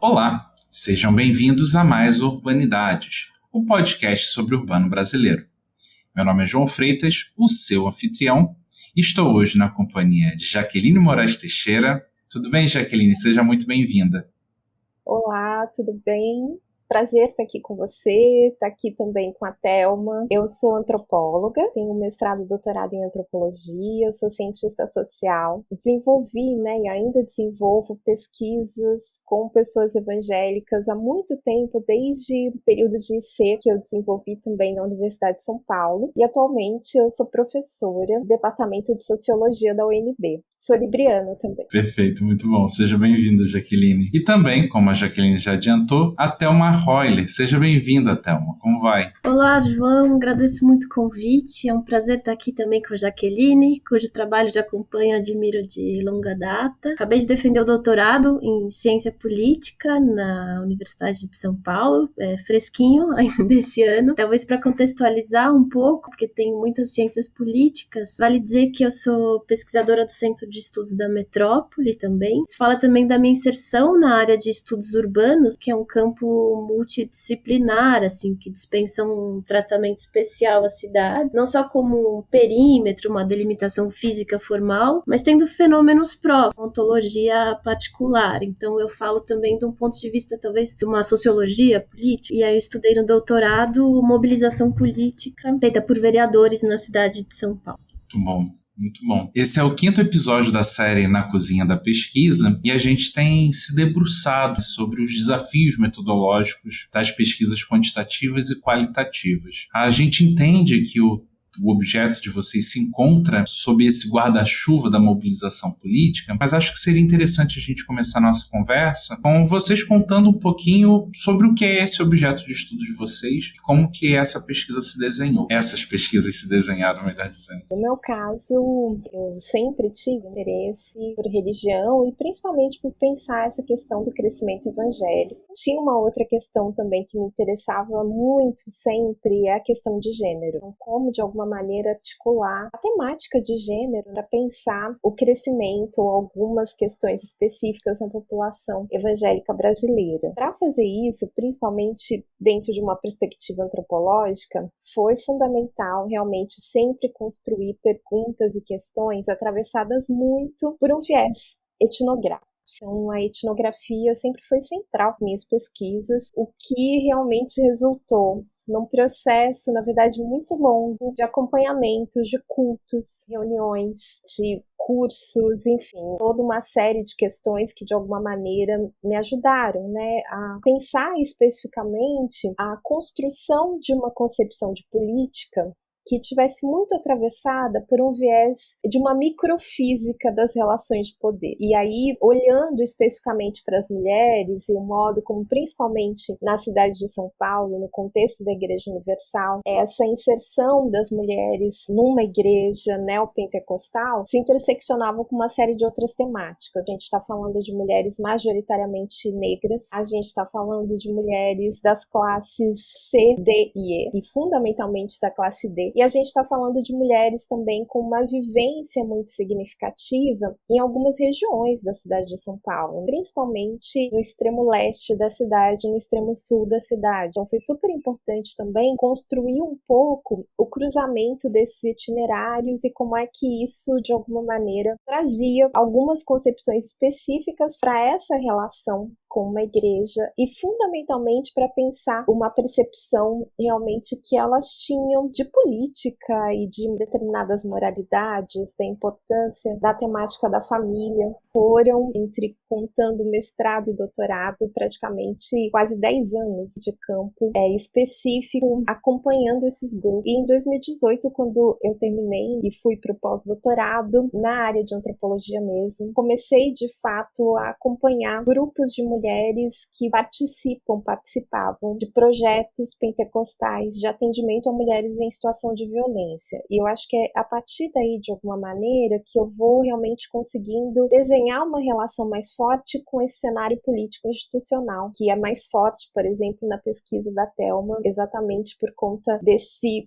Olá, sejam bem-vindos a mais Urbanidades, o podcast sobre o urbano brasileiro. Meu nome é João Freitas, o seu anfitrião, e estou hoje na companhia de Jaqueline Moraes Teixeira. Tudo bem, Jaqueline? Seja muito bem-vinda. Olá, tudo bem? Prazer estar aqui com você, estar aqui também com a Thelma. Eu sou antropóloga, tenho mestrado e doutorado em antropologia, sou cientista social. Desenvolvi, e ainda desenvolvo pesquisas com pessoas evangélicas há muito tempo, desde o período de IC, que eu desenvolvi também na Universidade de São Paulo. E atualmente eu sou professora do Departamento de Sociologia da UNB. Sou libriana também. Perfeito, muito bom. Seja bem-vinda, Jaqueline. E também, como a Jaqueline já adiantou, a Thelma Royler. Seja bem-vinda, Thelma. Como vai? Olá, João. Agradeço muito o convite. É um prazer estar aqui também com a Jaqueline, cujo trabalho já acompanho e admiro de longa data. Acabei de defender o doutorado em Ciência Política na Universidade de São Paulo, fresquinho ainda esse ano. Talvez para contextualizar um pouco, porque tem muitas ciências políticas, vale dizer que eu sou pesquisadora do Centro de Estudos da Metrópole também. Se fala também da minha inserção na área de estudos urbanos, que é um campo multidisciplinar, assim, que dispensa um tratamento especial à cidade, não só como um perímetro, uma delimitação física formal, mas tendo fenômenos próprios, uma ontologia particular. Então eu falo também de um ponto de vista, talvez, de uma sociologia política, e aí eu estudei no doutorado mobilização política feita por vereadores na cidade de São Paulo. Muito bom. Muito bom. Esse é o 5º episódio da série Na Cozinha da Pesquisa e a gente tem se debruçado sobre os desafios metodológicos das pesquisas quantitativas e qualitativas. A gente entende que o objeto de vocês se encontra sob esse guarda-chuva da mobilização política, mas acho que seria interessante a gente começar a nossa conversa com vocês contando um pouquinho sobre o que é esse objeto de estudo de vocês e como que essa pesquisa se desenhou. Essas pesquisas se desenharam, melhor dizendo. No meu caso, eu sempre tive interesse por religião e principalmente por pensar essa questão do crescimento evangélico. Tinha uma outra questão também que me interessava muito sempre, é a questão de gênero. Então, como de alguma maneira articular a temática de gênero para pensar o crescimento ou algumas questões específicas na população evangélica brasileira. Para fazer isso, principalmente dentro de uma perspectiva antropológica, foi fundamental realmente sempre construir perguntas e questões atravessadas muito por um viés etnográfico. Então, a etnografia sempre foi central nas minhas pesquisas, o que realmente resultou num processo, na verdade, muito longo de acompanhamento de cultos, reuniões, de cursos, enfim, toda uma série de questões que, de alguma maneira, me ajudaram, a pensar especificamente a construção de uma concepção de política que tivesse muito atravessada por um viés de uma microfísica das relações de poder. E aí, olhando especificamente para as mulheres e o modo como, principalmente na cidade de São Paulo, no contexto da Igreja Universal, essa inserção das mulheres numa igreja neopentecostal se interseccionava com uma série de outras temáticas. A gente está falando de mulheres majoritariamente negras, a gente está falando de mulheres das classes C, D e E, e fundamentalmente da classe D. E a gente está falando de mulheres também com uma vivência muito significativa em algumas regiões da cidade de São Paulo, principalmente no extremo leste da cidade, no extremo sul da cidade. Então foi super importante também construir um pouco o cruzamento desses itinerários e como é que isso, de alguma maneira, trazia algumas concepções específicas para essa relação com uma igreja e fundamentalmente para pensar uma percepção realmente que elas tinham de política e de determinadas moralidades, da importância da temática da família. Foram, entre contando mestrado e doutorado, praticamente quase 10 anos de campo específico acompanhando esses grupos. E em 2018, quando eu terminei e fui para o pós-doutorado na área de antropologia mesmo, comecei de fato a acompanhar grupos de mulheres que participavam de projetos pentecostais de atendimento a mulheres em situação de violência. E eu acho que é a partir daí, de alguma maneira, que eu vou realmente conseguindo desenhar uma relação mais forte com esse cenário político institucional, que é mais forte, por exemplo, na pesquisa da Thelma, exatamente por conta desse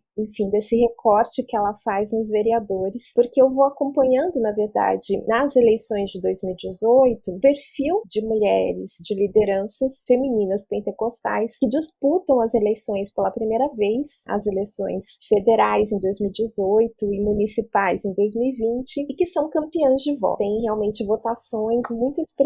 recorte que ela faz nos vereadores, porque eu vou acompanhando, na verdade, nas eleições de 2018, o perfil de mulheres, de lideranças femininas pentecostais que disputam as eleições pela primeira vez, as eleições federais em 2018 e municipais em 2020, e que são campeãs de voto. Tem realmente votações muito expressivas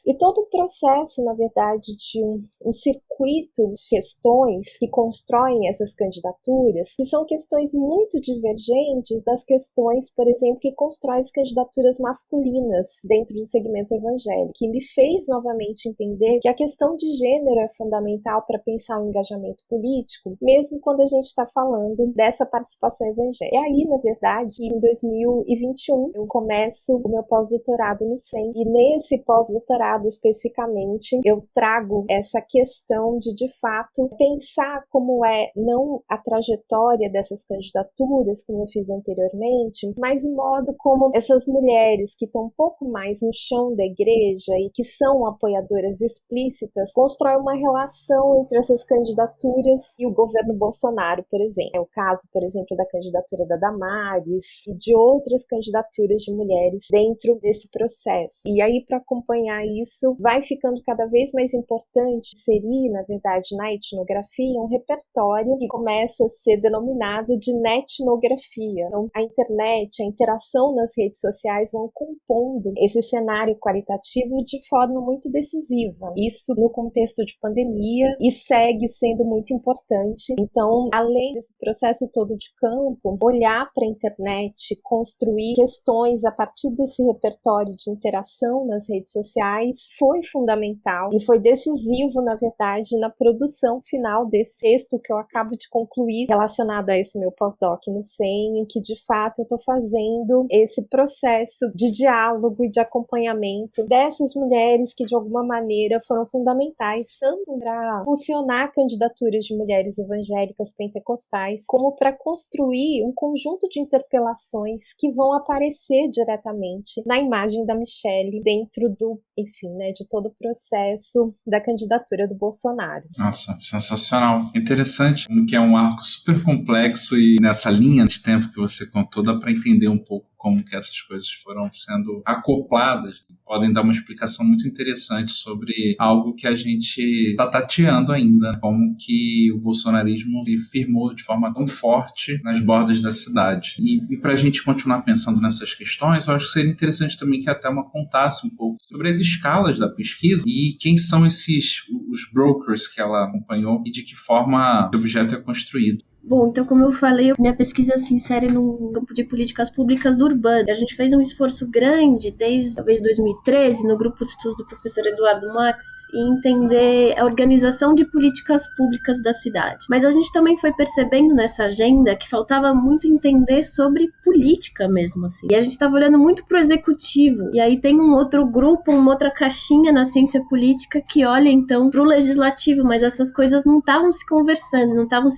e todo o processo, na verdade, de um circuito de questões que constroem essas candidaturas, que são questões muito divergentes das questões, por exemplo, que constroem as candidaturas masculinas dentro do segmento evangélico, que me fez novamente entender que a questão de gênero é fundamental para pensar o engajamento político, mesmo quando a gente está falando dessa participação evangélica. E aí, na verdade, em 2021, eu começo o meu pós-doutorado no SEM, e nesse pós-doutorado especificamente, eu trago essa questão de fato, pensar como é não a trajetória dessas candidaturas, como eu fiz anteriormente, mas o modo como essas mulheres que estão um pouco mais no chão da igreja e que são apoiadoras explícitas, constroem uma relação entre essas candidaturas e o governo Bolsonaro, por exemplo. É o caso, por exemplo, da candidatura da Damares e de outras candidaturas de mulheres dentro desse processo. E aí, para acompanhar isso, vai ficando cada vez mais importante inserir, na verdade, na etnografia, um repertório que começa a ser denominado de netnografia. Então, a internet, a interação nas redes sociais vão compondo esse cenário qualitativo de forma muito decisiva. Isso no contexto de pandemia e segue sendo muito importante. Então, além desse processo todo de campo, olhar para a internet, construir questões a partir desse repertório de interação nas redes sociais foi fundamental e foi decisivo, na verdade, na produção final desse texto que eu acabo de concluir relacionado a esse meu pós-doc no SEM, em que de fato eu estou fazendo esse processo de diálogo e de acompanhamento dessas mulheres que de alguma maneira foram fundamentais tanto para funcionar candidaturas de mulheres evangélicas pentecostais, como para construir um conjunto de interpelações que vão aparecer diretamente na imagem da Michelle dentro do, de todo o processo da candidatura do Bolsonaro. Nossa, sensacional. Interessante, como que é um arco super complexo e nessa linha de tempo que você contou, dá para entender um pouco como que essas coisas foram sendo acopladas. Podem dar uma explicação muito interessante sobre algo que a gente está tateando ainda, como que o bolsonarismo se firmou de forma tão forte nas bordas da cidade. E para a gente continuar pensando nessas questões, eu acho que seria interessante também que a Thelma contasse um pouco sobre as escalas da pesquisa e quem são os brokers que ela acompanhou e de que forma o objeto é construído. Bom, então como eu falei, minha pesquisa se insere no campo de políticas públicas do urbano. A gente fez um esforço grande desde talvez 2013, no grupo de estudos do professor Eduardo Max, em entender a organização de políticas públicas da cidade. Mas a gente também foi percebendo nessa agenda que faltava muito entender sobre política mesmo, assim. E a gente estava olhando muito para o executivo. E aí tem um outro grupo, uma outra caixinha na ciência política que olha então para o legislativo, mas essas coisas não estavam se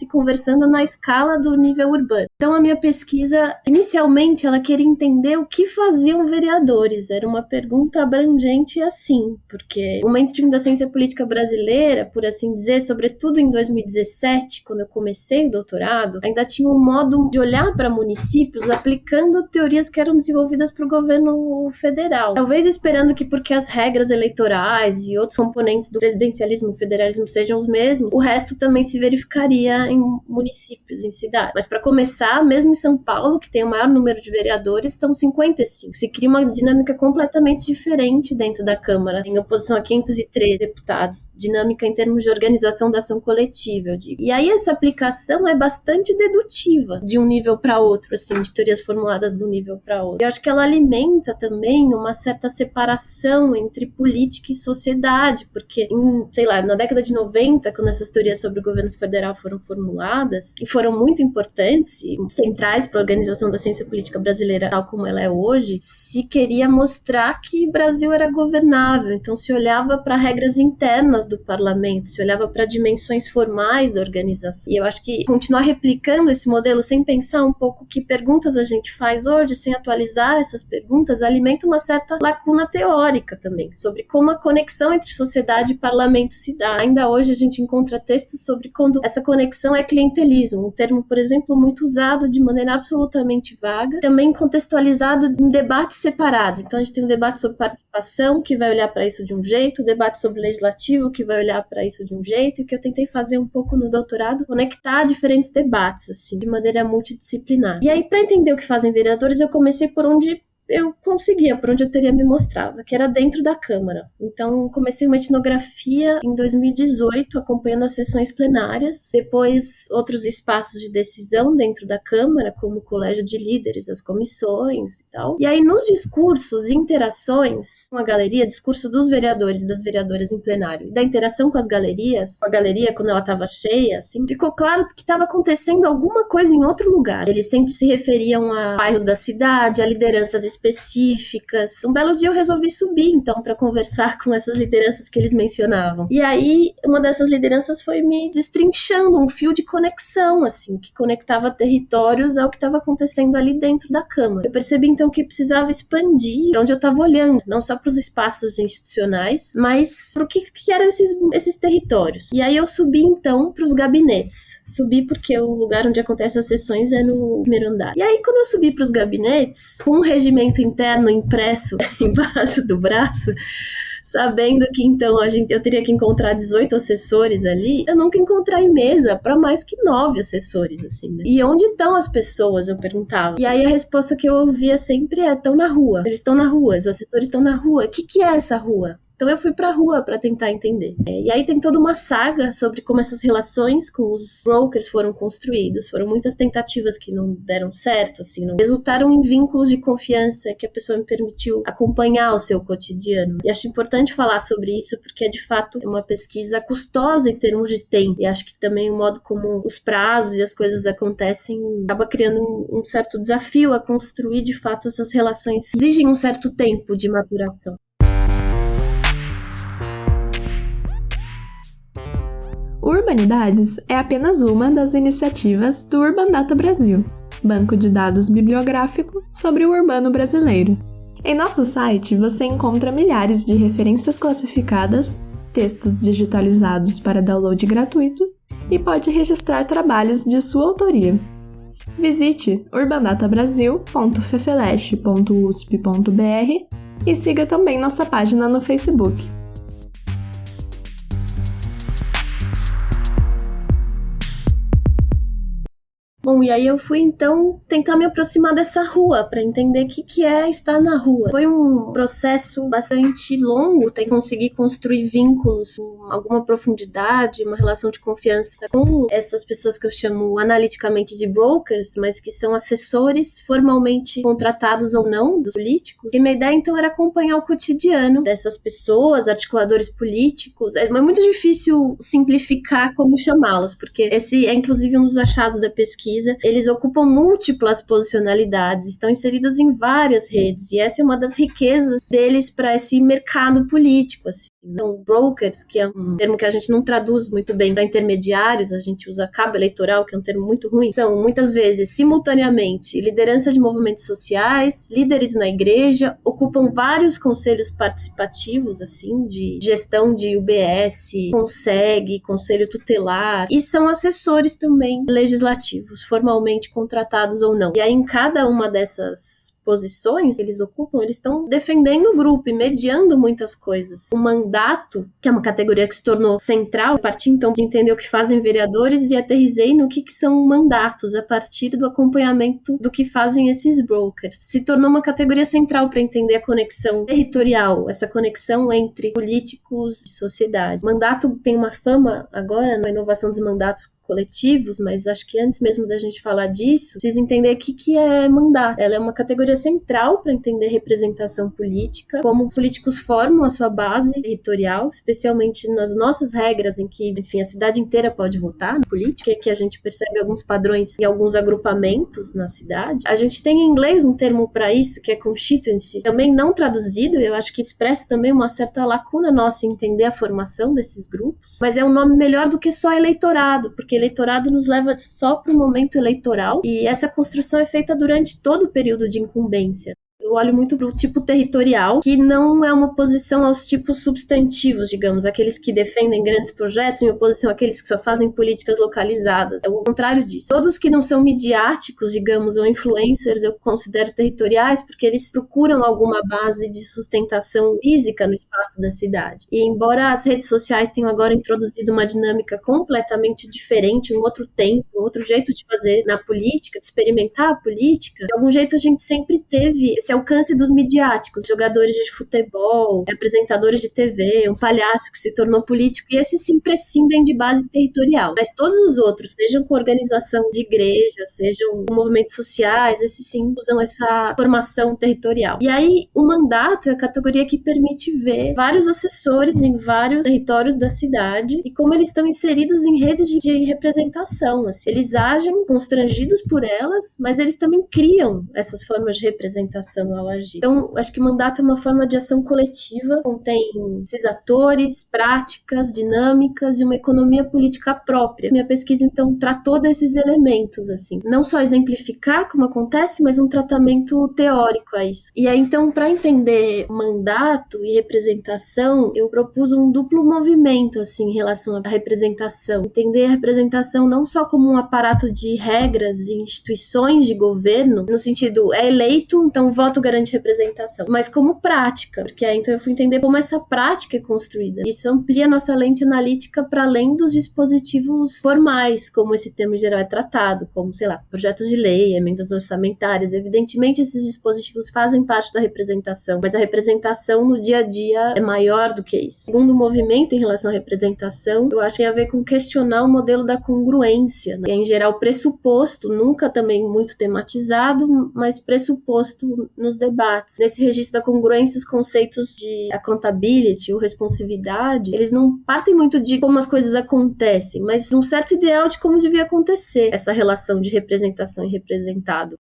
conversando na escala do nível urbano. Então a minha pesquisa, inicialmente, ela queria entender o que faziam vereadores. Era uma pergunta abrangente assim, porque o mainstream da ciência política brasileira, por assim dizer, sobretudo em 2017, quando eu comecei o doutorado, ainda tinha um modo de olhar para municípios aplicando teorias que eram desenvolvidas para o governo federal. Talvez esperando que porque as regras eleitorais e outros componentes do presidencialismo e federalismo sejam os mesmos, o resto também se verificaria em municípios, em cidades. Mas para começar, mesmo em São Paulo, que tem o maior número de vereadores, estão 55. Se cria uma dinâmica completamente diferente dentro da Câmara, em oposição a 503 deputados. Dinâmica em termos de organização da ação coletiva, eu digo. E aí essa aplicação é bastante dedutiva de um nível para outro, assim, de teorias formuladas de um nível para outro. Eu acho que ela alimenta também uma certa separação entre política e sociedade, porque, na década de 90, quando essas teorias sobre o governo federal foram formuladas, que foram muito importantes e centrais para a organização da ciência política brasileira tal como ela é hoje, se queria mostrar que o Brasil era governável. Então se olhava para regras internas do parlamento, se olhava para dimensões formais da organização. E eu acho que continuar replicando esse modelo sem pensar um pouco que perguntas a gente faz hoje, sem atualizar essas perguntas, alimenta uma certa lacuna teórica também, sobre como a conexão entre sociedade e parlamento se dá. Ainda hoje a gente encontra textos sobre quando essa conexão é clientelismo, um termo, por exemplo, muito usado de maneira absolutamente vaga, também contextualizado em debates separados. Então a gente tem um debate sobre participação, que vai olhar para isso de um jeito, o debate sobre legislativo, que vai olhar para isso de um jeito, e que eu tentei fazer um pouco no doutorado, conectar diferentes debates, assim, de maneira multidisciplinar. E aí, para entender o que fazem vereadores, eu comecei por onde eu conseguia, por onde a teoria me mostrava, que era dentro da Câmara. Então, comecei uma etnografia em 2018, acompanhando as sessões plenárias, depois outros espaços de decisão dentro da Câmara, como o colégio de líderes, as comissões e tal. E aí, nos discursos, interações com a galeria, discurso dos vereadores e das vereadoras em plenário, e da interação com as galerias, com a galeria quando ela estava cheia, assim, ficou claro que estava acontecendo alguma coisa em outro lugar. Eles sempre se referiam a bairros da cidade, a lideranças específicas. Um belo dia eu resolvi subir, então, para conversar com essas lideranças que eles mencionavam. E aí, uma dessas lideranças foi me destrinchando um fio de conexão, assim, que conectava territórios ao que estava acontecendo ali dentro da Câmara. Eu percebi, então, que precisava expandir para onde eu estava olhando, não só para os espaços institucionais, mas para o que eram esses territórios. E aí eu subi, então, para os gabinetes. Subi porque o lugar onde acontecem as sessões é no primeiro andar. E aí, quando eu subi para os gabinetes, com um regimento interno impresso embaixo do braço, sabendo que então eu teria que encontrar 18 assessores ali, eu nunca encontrei mesa para mais que 9 assessores, assim, né? E onde estão as pessoas? Eu perguntava. E aí a resposta que eu ouvia sempre é: estão na rua. Eles estão na rua, os assessores estão na rua. O que é essa rua? Então eu fui pra rua para tentar entender. E aí tem toda uma saga sobre como essas relações com os brokers foram construídas. Foram muitas tentativas que não deram certo, assim, não resultaram em vínculos de confiança que a pessoa me permitiu acompanhar o seu cotidiano. E acho importante falar sobre isso porque, de fato, é uma pesquisa custosa em termos de tempo. E acho que também o modo como os prazos e as coisas acontecem acaba criando um certo desafio a construir, de fato, essas relações que exigem um certo tempo de maturação. O Urbanidades é apenas uma das iniciativas do Urban Data Brasil, banco de dados bibliográfico sobre o urbano brasileiro. Em nosso site você encontra milhares de referências classificadas, textos digitalizados para download gratuito e pode registrar trabalhos de sua autoria. Visite urbandatabrasil.fefeleste.usp.br e siga também nossa página no Facebook. Bom, e aí eu fui, então, tentar me aproximar dessa rua, para entender o que é estar na rua. Foi um processo bastante longo, conseguir construir vínculos com alguma profundidade, uma relação de confiança com essas pessoas que eu chamo analiticamente de brokers, mas que são assessores formalmente contratados ou não dos políticos. E minha ideia, então, era acompanhar o cotidiano dessas pessoas, articuladores políticos. É muito difícil simplificar como chamá-los, porque esse é, inclusive, um dos achados da pesquisa. Eles ocupam múltiplas posicionalidades, estão inseridos em várias redes, e essa é uma das riquezas deles para esse mercado político, assim. Então, brokers, que é um termo que a gente não traduz muito bem para intermediários, a gente usa cabo eleitoral, que é um termo muito ruim, são muitas vezes, simultaneamente, liderança de movimentos sociais, líderes na igreja, ocupam vários conselhos participativos, assim, de gestão de UBS, CONSEG, Conselho Tutelar, e são assessores também legislativos, formalmente contratados ou não. E aí, em cada uma dessas posições que eles ocupam, eles estão defendendo o grupo e mediando muitas coisas. O mandato, que é uma categoria que se tornou central, a partir então de entender o que fazem vereadores, e aterrisei no que são mandatos, a partir do acompanhamento do que fazem esses brokers. Se tornou uma categoria central para entender a conexão territorial, essa conexão entre políticos e sociedade. Mandato tem uma fama agora na inovação dos mandatos coletivos, mas acho que antes mesmo da gente falar disso, precisa entender o que é mandato. Ela é uma categoria é central para entender representação política, como os políticos formam a sua base territorial, especialmente nas nossas regras em que, enfim, a cidade inteira pode votar na política, que a gente percebe alguns padrões e alguns agrupamentos na cidade. A gente tem em inglês um termo para isso, que é constituency, também não traduzido, eu acho que expressa também uma certa lacuna nossa em entender a formação desses grupos, mas é um nome melhor do que só eleitorado, porque eleitorado nos leva só para o momento eleitoral, e essa construção é feita durante todo o período de incumbência. Eu olho muito para o tipo territorial, que não é uma oposição aos tipos substantivos, digamos, aqueles que defendem grandes projetos em oposição àqueles que só fazem políticas localizadas. É o contrário disso. Todos que não são midiáticos, digamos, ou influencers, eu considero territoriais, porque eles procuram alguma base de sustentação física no espaço da cidade. E embora as redes sociais tenham agora introduzido uma dinâmica completamente diferente, um outro tempo, um outro jeito de fazer na política, de experimentar a política, de algum jeito a gente sempre teve esse alcance dos midiáticos, jogadores de futebol, apresentadores de TV, um palhaço que se tornou político, e esses sim prescindem de base territorial. Mas todos os outros, sejam com organização de igrejas, sejam com movimentos sociais, esses sim usam essa formação territorial. E aí, o mandato é a categoria que permite ver vários assessores em vários territórios da cidade e como eles estão inseridos em redes de representação. Assim. Eles agem constrangidos por elas, mas eles também criam essas formas de representação ao agir. Então, acho que mandato é uma forma de ação coletiva, contém esses atores, práticas, dinâmicas e uma economia política própria. Minha pesquisa, então, tratou desses elementos, assim. Não só exemplificar como acontece, mas um tratamento teórico a isso. E aí, então, para entender mandato e representação, eu propus um duplo movimento, assim, em relação à representação. Entender a representação não só como um aparato de regras e instituições de governo, no sentido, é eleito, então voto garante representação, mas como prática, porque aí então eu fui entender como essa prática é construída. Isso amplia nossa lente analítica para além dos dispositivos formais, como esse termo geral é tratado, como, sei lá, projetos de lei, emendas orçamentárias. Evidentemente, esses dispositivos fazem parte da representação, mas a representação no dia a dia é maior do que isso. O segundo movimento em relação à representação, eu acho que tem a ver com questionar o modelo da congruência, né? Que é, em geral, pressuposto, nunca também muito tematizado, mas pressuposto nos debates. Nesse registro da congruência, os conceitos de accountability ou responsividade, eles não partem muito de como as coisas acontecem, mas de um certo ideal de como devia acontecer essa relação de representação e representado.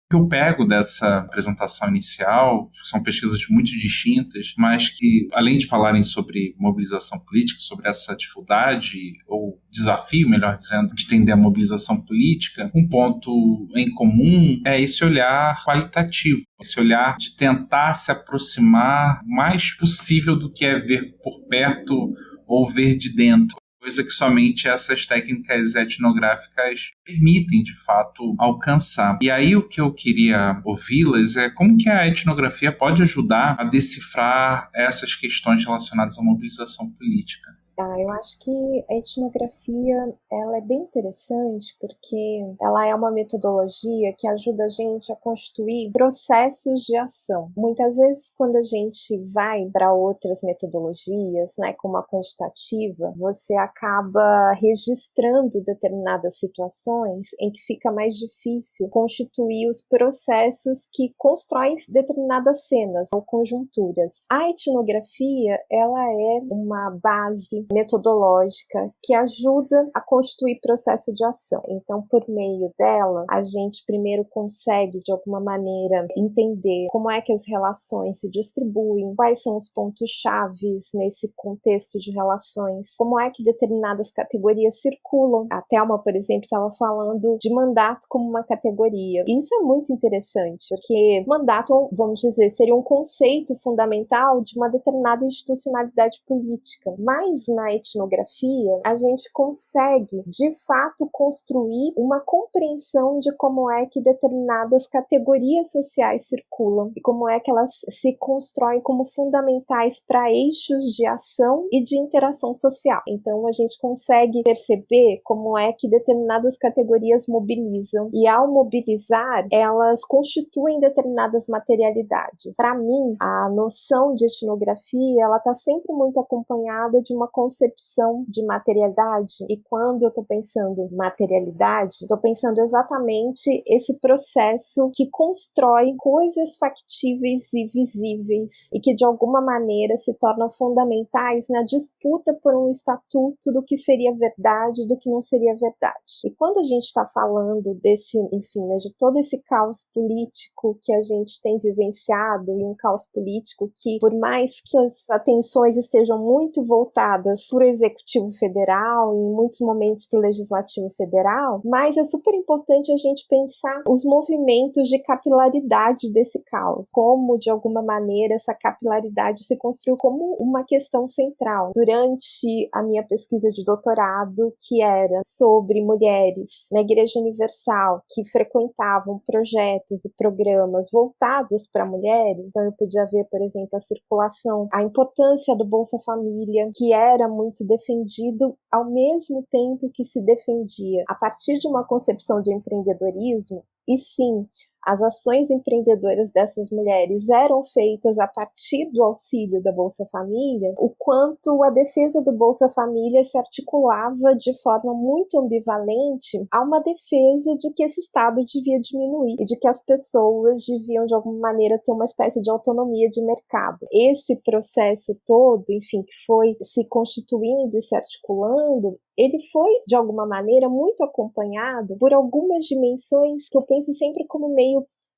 O que eu pego dessa apresentação inicial são pesquisas muito distintas, mas que, além de falarem sobre mobilização política, sobre essa dificuldade, ou desafio, melhor dizendo, de entender a mobilização política, um ponto em comum é esse olhar qualitativo, esse olhar de tentar se aproximar o mais possível do que é ver por perto ou ver de dentro. Coisa que somente essas técnicas etnográficas permitem, de fato, alcançar. E aí o que eu queria ouvi-las é como que a etnografia pode ajudar a decifrar essas questões relacionadas à mobilização política. Eu acho que a etnografia ela é bem interessante porque ela é uma metodologia que ajuda a gente a constituir processos de ação. Muitas vezes, quando a gente vai para outras metodologias, né, como a quantitativa, você acaba registrando determinadas situações em que fica mais difícil constituir os processos que constroem determinadas cenas ou conjunturas. A etnografia ela é uma base metodológica que ajuda a constituir processo de ação. Então, por meio dela, a gente primeiro consegue, de alguma maneira, entender como é que as relações se distribuem, quais são os pontos chaves nesse contexto de relações, como é que determinadas categorias circulam. A Thelma, por exemplo, estava falando de mandato como uma categoria. E isso é muito interessante, porque mandato, vamos dizer, seria um conceito fundamental de uma determinada institucionalidade política, mas na etnografia, a gente consegue, de fato, construir uma compreensão de como é que determinadas categorias sociais circulam e como é que elas se constroem como fundamentais para eixos de ação e de interação social. Então, a gente consegue perceber como é que determinadas categorias mobilizam e, ao mobilizar, elas constituem determinadas materialidades. Para mim, a noção de etnografia, ela está sempre muito acompanhada de uma concepção de materialidade, e quando eu estou pensando materialidade, estou pensando exatamente esse processo que constrói coisas factíveis e visíveis e que de alguma maneira se tornam fundamentais na disputa por um estatuto do que seria verdade e do que não seria verdade. E quando a gente está falando desse, enfim, né, de todo esse caos político que a gente tem vivenciado, e um caos político que, por mais que as atenções estejam muito voltadas para o Executivo Federal e em muitos momentos para o Legislativo Federal, mas é super importante a gente pensar os movimentos de capilaridade desse caos, como de alguma maneira essa capilaridade se construiu como uma questão central. Durante a minha pesquisa de doutorado, que era sobre mulheres na Igreja Universal que frequentavam projetos e programas voltados para mulheres, então eu podia ver, por exemplo, a circulação, a importância do Bolsa Família, que era muito defendido ao mesmo tempo que se defendia a partir de uma concepção de empreendedorismo. E sim, as ações empreendedoras dessas mulheres eram feitas a partir do auxílio da Bolsa Família, o quanto a defesa do Bolsa Família se articulava de forma muito ambivalente a uma defesa de que esse Estado devia diminuir e de que as pessoas deviam, de alguma maneira, ter uma espécie de autonomia de mercado. Esse processo todo, enfim, que foi se constituindo e se articulando, ele foi, de alguma maneira, muito acompanhado por algumas dimensões que eu penso sempre como meio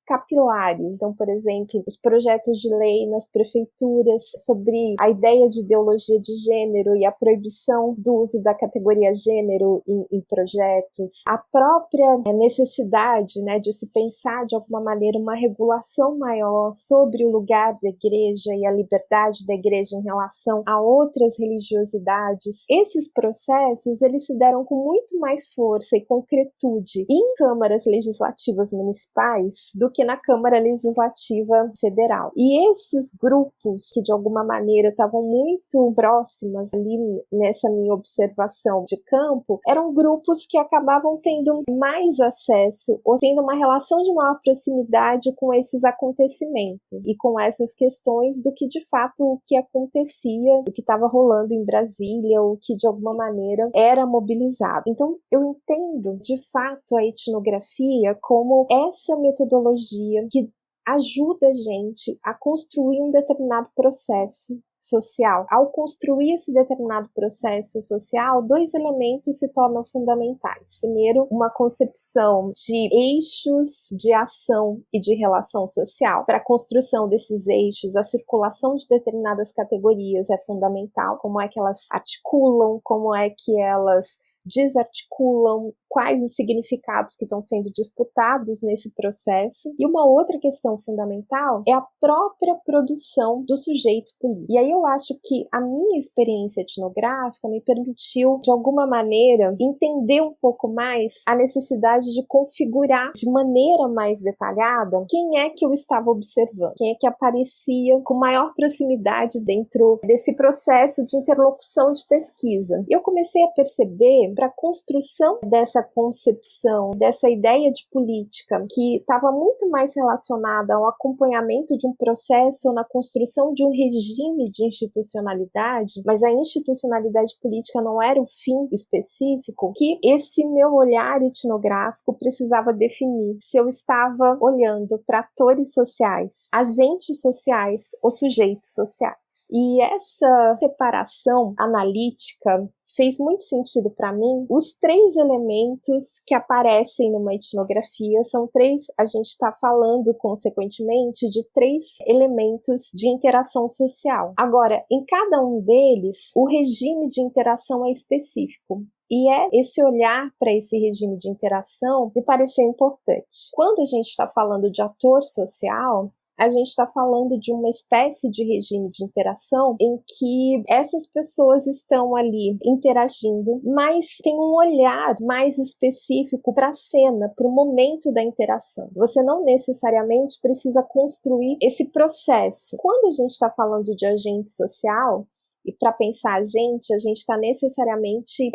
capilares. Então, por exemplo, os projetos de lei nas prefeituras sobre a ideia de ideologia de gênero e a proibição do uso da categoria gênero em projetos, a própria necessidade, né, de se pensar de alguma maneira uma regulação maior sobre o lugar da igreja e a liberdade da igreja em relação a outras religiosidades. Esses processos, eles se deram com muito mais força e concretude em câmaras legislativas municipais do que na Câmara Legislativa Federal. E esses grupos que de alguma maneira estavam muito próximas ali nessa minha observação de campo, eram grupos que acabavam tendo mais acesso ou tendo uma relação de maior proximidade com esses acontecimentos e com essas questões do que de fato o que acontecia, o que estava rolando em Brasília, o que de alguma maneira era mobilizado. Então eu entendo de fato a etnografia como essa metodologia que ajuda a gente a construir um determinado processo social. Ao construir esse determinado processo social, dois elementos se tornam fundamentais. Primeiro, uma concepção de eixos de ação e de relação social. Para a construção desses eixos, a circulação de determinadas categorias é fundamental. Como é que elas articulam, como é que elas desarticulam, quais os significados que estão sendo disputados nesse processo. E uma outra questão fundamental é a própria produção do sujeito político. E aí eu acho que a minha experiência etnográfica me permitiu, de alguma maneira, entender um pouco mais a necessidade de configurar de maneira mais detalhada quem é que eu estava observando, quem é que aparecia com maior proximidade dentro desse processo de interlocução de pesquisa. E eu comecei a perceber, para a construção dessa concepção, dessa ideia de política, que estava muito mais relacionada ao acompanhamento de um processo ou na construção de um regime de institucionalidade, mas a institucionalidade política não era o fim específico, que esse meu olhar etnográfico precisava definir se eu estava olhando para atores sociais, agentes sociais ou sujeitos sociais. E essa separação analítica fez muito sentido para mim. Os três elementos que aparecem numa etnografia são três, a gente está falando consequentemente de três elementos de interação social. Agora, em cada um deles, o regime de interação é específico. E esse olhar para esse regime de interação me pareceu importante. Quando a gente está falando de ator social, a gente está falando de uma espécie de regime de interação em que essas pessoas estão ali interagindo, mas tem um olhar mais específico para a cena, para o momento da interação. Você não necessariamente precisa construir esse processo. Quando a gente está falando de agente social, e para pensar a gente está necessariamente,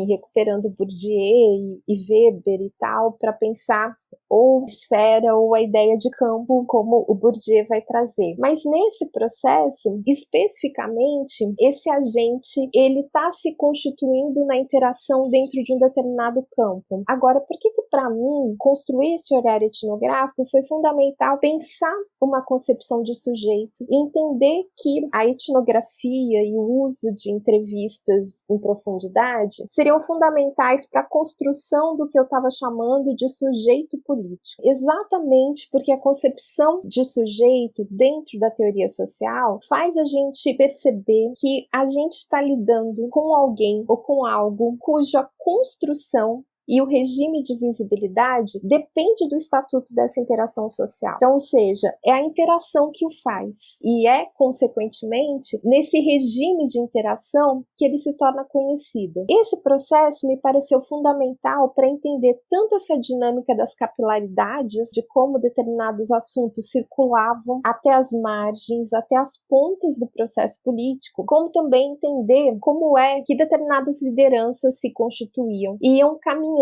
recuperando Bourdieu e Weber e tal, para pensar ou esfera ou a ideia de campo, como o Bourdieu vai trazer. Mas nesse processo, especificamente, esse agente, ele está se constituindo na interação dentro de um determinado campo. Agora, por que para mim, construir esse olhar etnográfico foi fundamental pensar uma concepção de sujeito e entender que a etnografia e o uso de entrevistas em profundidade seriam fundamentais para a construção do que eu estava chamando de sujeito político. Exatamente porque a concepção de sujeito dentro da teoria social faz a gente perceber que a gente está lidando com alguém ou com algo cuja construção e o regime de visibilidade depende do estatuto dessa interação social. Então, ou seja, é a interação que o faz. E é, consequentemente, nesse regime de interação que ele se torna conhecido. Esse processo me pareceu fundamental para entender tanto essa dinâmica das capilaridades, de como determinados assuntos circulavam até as margens, até as pontas do processo político, como também entender como é que determinadas lideranças se constituíam e iam caminhando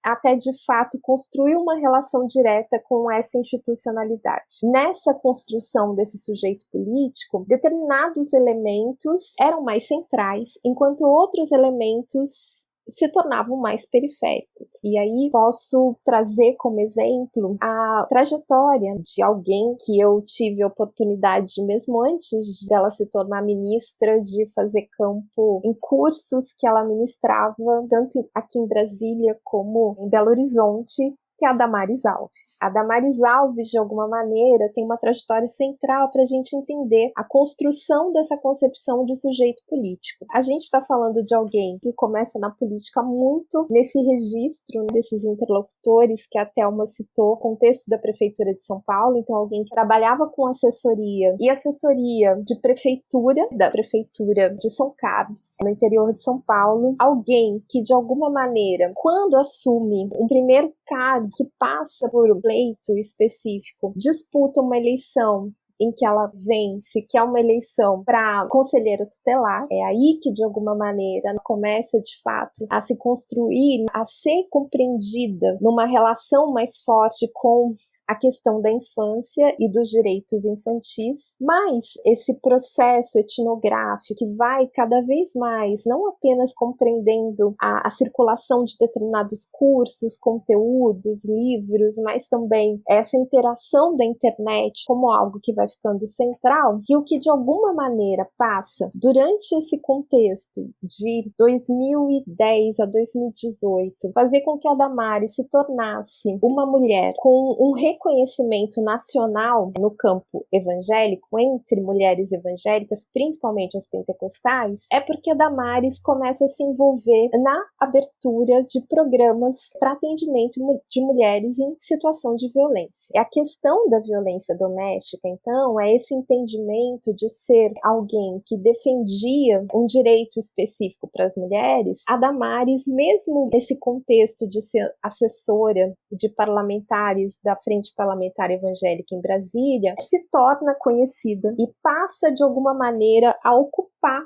até, de fato, construir uma relação direta com essa institucionalidade. Nessa construção desse sujeito político, determinados elementos eram mais centrais, enquanto outros elementos se tornavam mais periféricos. E aí posso trazer como exemplo a trajetória de alguém que eu tive a oportunidade, mesmo antes dela se tornar ministra, de fazer campo em cursos que ela ministrava, tanto aqui em Brasília como em Belo Horizonte, que é a Damares Alves. A Damares Alves, de alguma maneira, tem uma trajetória central para a gente entender a construção dessa concepção de sujeito político. A gente está falando de alguém que começa na política muito nesse registro desses interlocutores que a Thelma citou, contexto da Prefeitura de São Paulo, então alguém que trabalhava com assessoria e assessoria de prefeitura, da Prefeitura de São Carlos, no interior de São Paulo, alguém que, de alguma maneira, quando assume um primeiro cargo que passa por um pleito específico, disputa uma eleição em que ela vence, que é uma eleição para conselheira tutelar, é aí que, de alguma maneira, começa, de fato, a se construir, a ser compreendida numa relação mais forte com a questão da infância e dos direitos infantis, mas esse processo etnográfico que vai cada vez mais, não apenas compreendendo a circulação de determinados cursos, conteúdos, livros, mas também essa interação da internet como algo que vai ficando central, e o que de alguma maneira passa durante esse contexto de 2010 a 2018, fazer com que a Damares se tornasse uma mulher com um reconhecimento nacional no campo evangélico, entre mulheres evangélicas, principalmente as pentecostais, é porque a Damares começa a se envolver na abertura de programas para atendimento de mulheres em situação de violência. E a questão da violência doméstica, então, é esse entendimento de ser alguém que defendia um direito específico para as mulheres. A Damares, mesmo nesse contexto de ser assessora de parlamentares da Frente Parlamentar Evangélica em Brasília, se torna conhecida e passa, de alguma maneira, a ocupar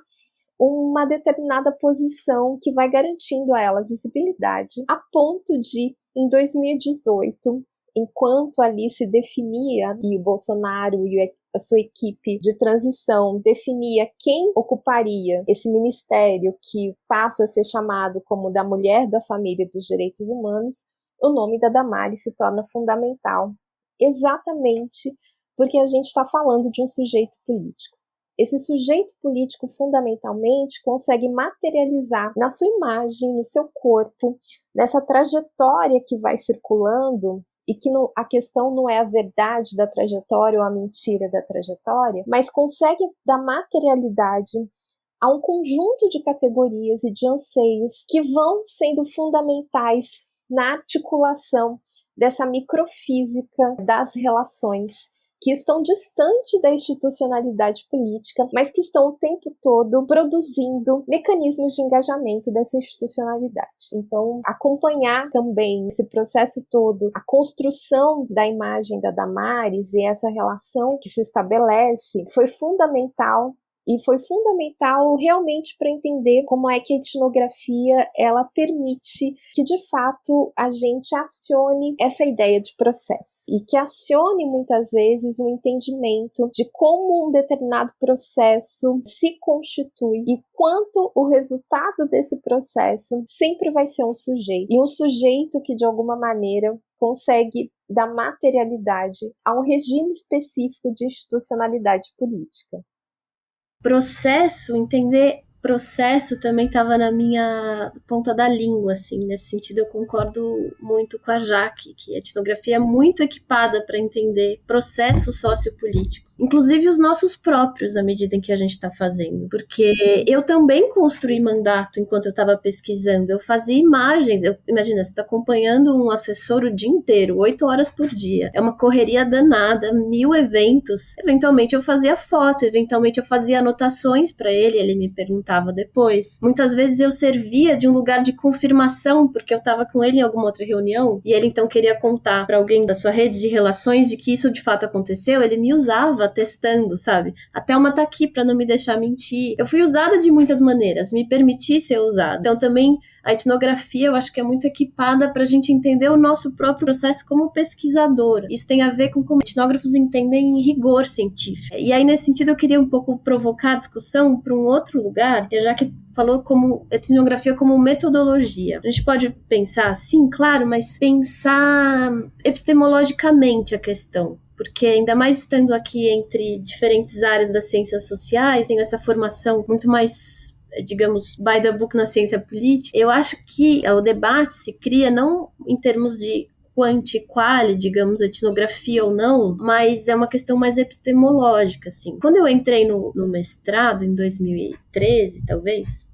uma determinada posição que vai garantindo a ela visibilidade, a ponto de, em 2018, enquanto ali se definia, e o Bolsonaro e a sua equipe de transição definia quem ocuparia esse ministério que passa a ser chamado como da Mulher, da Família e dos Direitos Humanos, o nome da Damares se torna fundamental, exatamente porque a gente está falando de um sujeito político. Esse sujeito político, fundamentalmente, consegue materializar na sua imagem, no seu corpo, nessa trajetória que vai circulando, e que a questão não é a verdade da trajetória ou a mentira da trajetória, mas consegue dar materialidade a um conjunto de categorias e de anseios que vão sendo fundamentais na articulação dessa microfísica das relações que estão distantes da institucionalidade política, mas que estão o tempo todo produzindo mecanismos de engajamento dessa institucionalidade. Então, acompanhar também esse processo todo, a construção da imagem da Damares e essa relação que se estabelece, foi fundamental. E foi fundamental realmente para entender como é que a etnografia ela permite que, de fato, a gente acione essa ideia de processo. E que acione, muitas vezes, um entendimento de como um determinado processo se constitui e quanto o resultado desse processo sempre vai ser um sujeito. E um sujeito que, de alguma maneira, consegue dar materialidade a um regime específico de institucionalidade política. Processo, entender processo também estava na minha ponta da língua, assim, nesse sentido eu concordo muito com a Jaque, que a etnografia é muito equipada para entender processos sociopolíticos, inclusive os nossos próprios, à medida em que a gente está fazendo, porque eu também construí mandato enquanto eu estava pesquisando, eu fazia imagens, imagina, você está acompanhando um assessor o dia inteiro, 8 horas por dia, é uma correria danada, 1000 eventos, eventualmente eu fazia foto, eventualmente eu fazia anotações para ele me perguntava depois. Muitas vezes eu servia de um lugar de confirmação, porque eu estava com ele em alguma outra reunião, e ele então queria contar para alguém da sua rede de relações de que isso de fato aconteceu, ele me usava testando, sabe? A Thelma tá aqui para não me deixar mentir. Eu fui usada de muitas maneiras, me permiti ser usada. Então também a etnografia eu acho que é muito equipada para a gente entender o nosso próprio processo como pesquisadora. Isso tem a ver com como etnógrafos entendem rigor científico. E aí nesse sentido eu queria um pouco provocar a discussão para um outro lugar, já que falou como etnografia como metodologia. A gente pode pensar, sim, claro, mas pensar epistemologicamente a questão. Porque ainda mais estando aqui entre diferentes áreas das ciências sociais, tenho essa formação muito mais, digamos, by the book na ciência política, eu acho que o debate se cria não em termos de quanti, quali, digamos, etnografia ou não, mas é uma questão mais epistemológica, assim. Quando eu entrei no mestrado, em 2013, talvez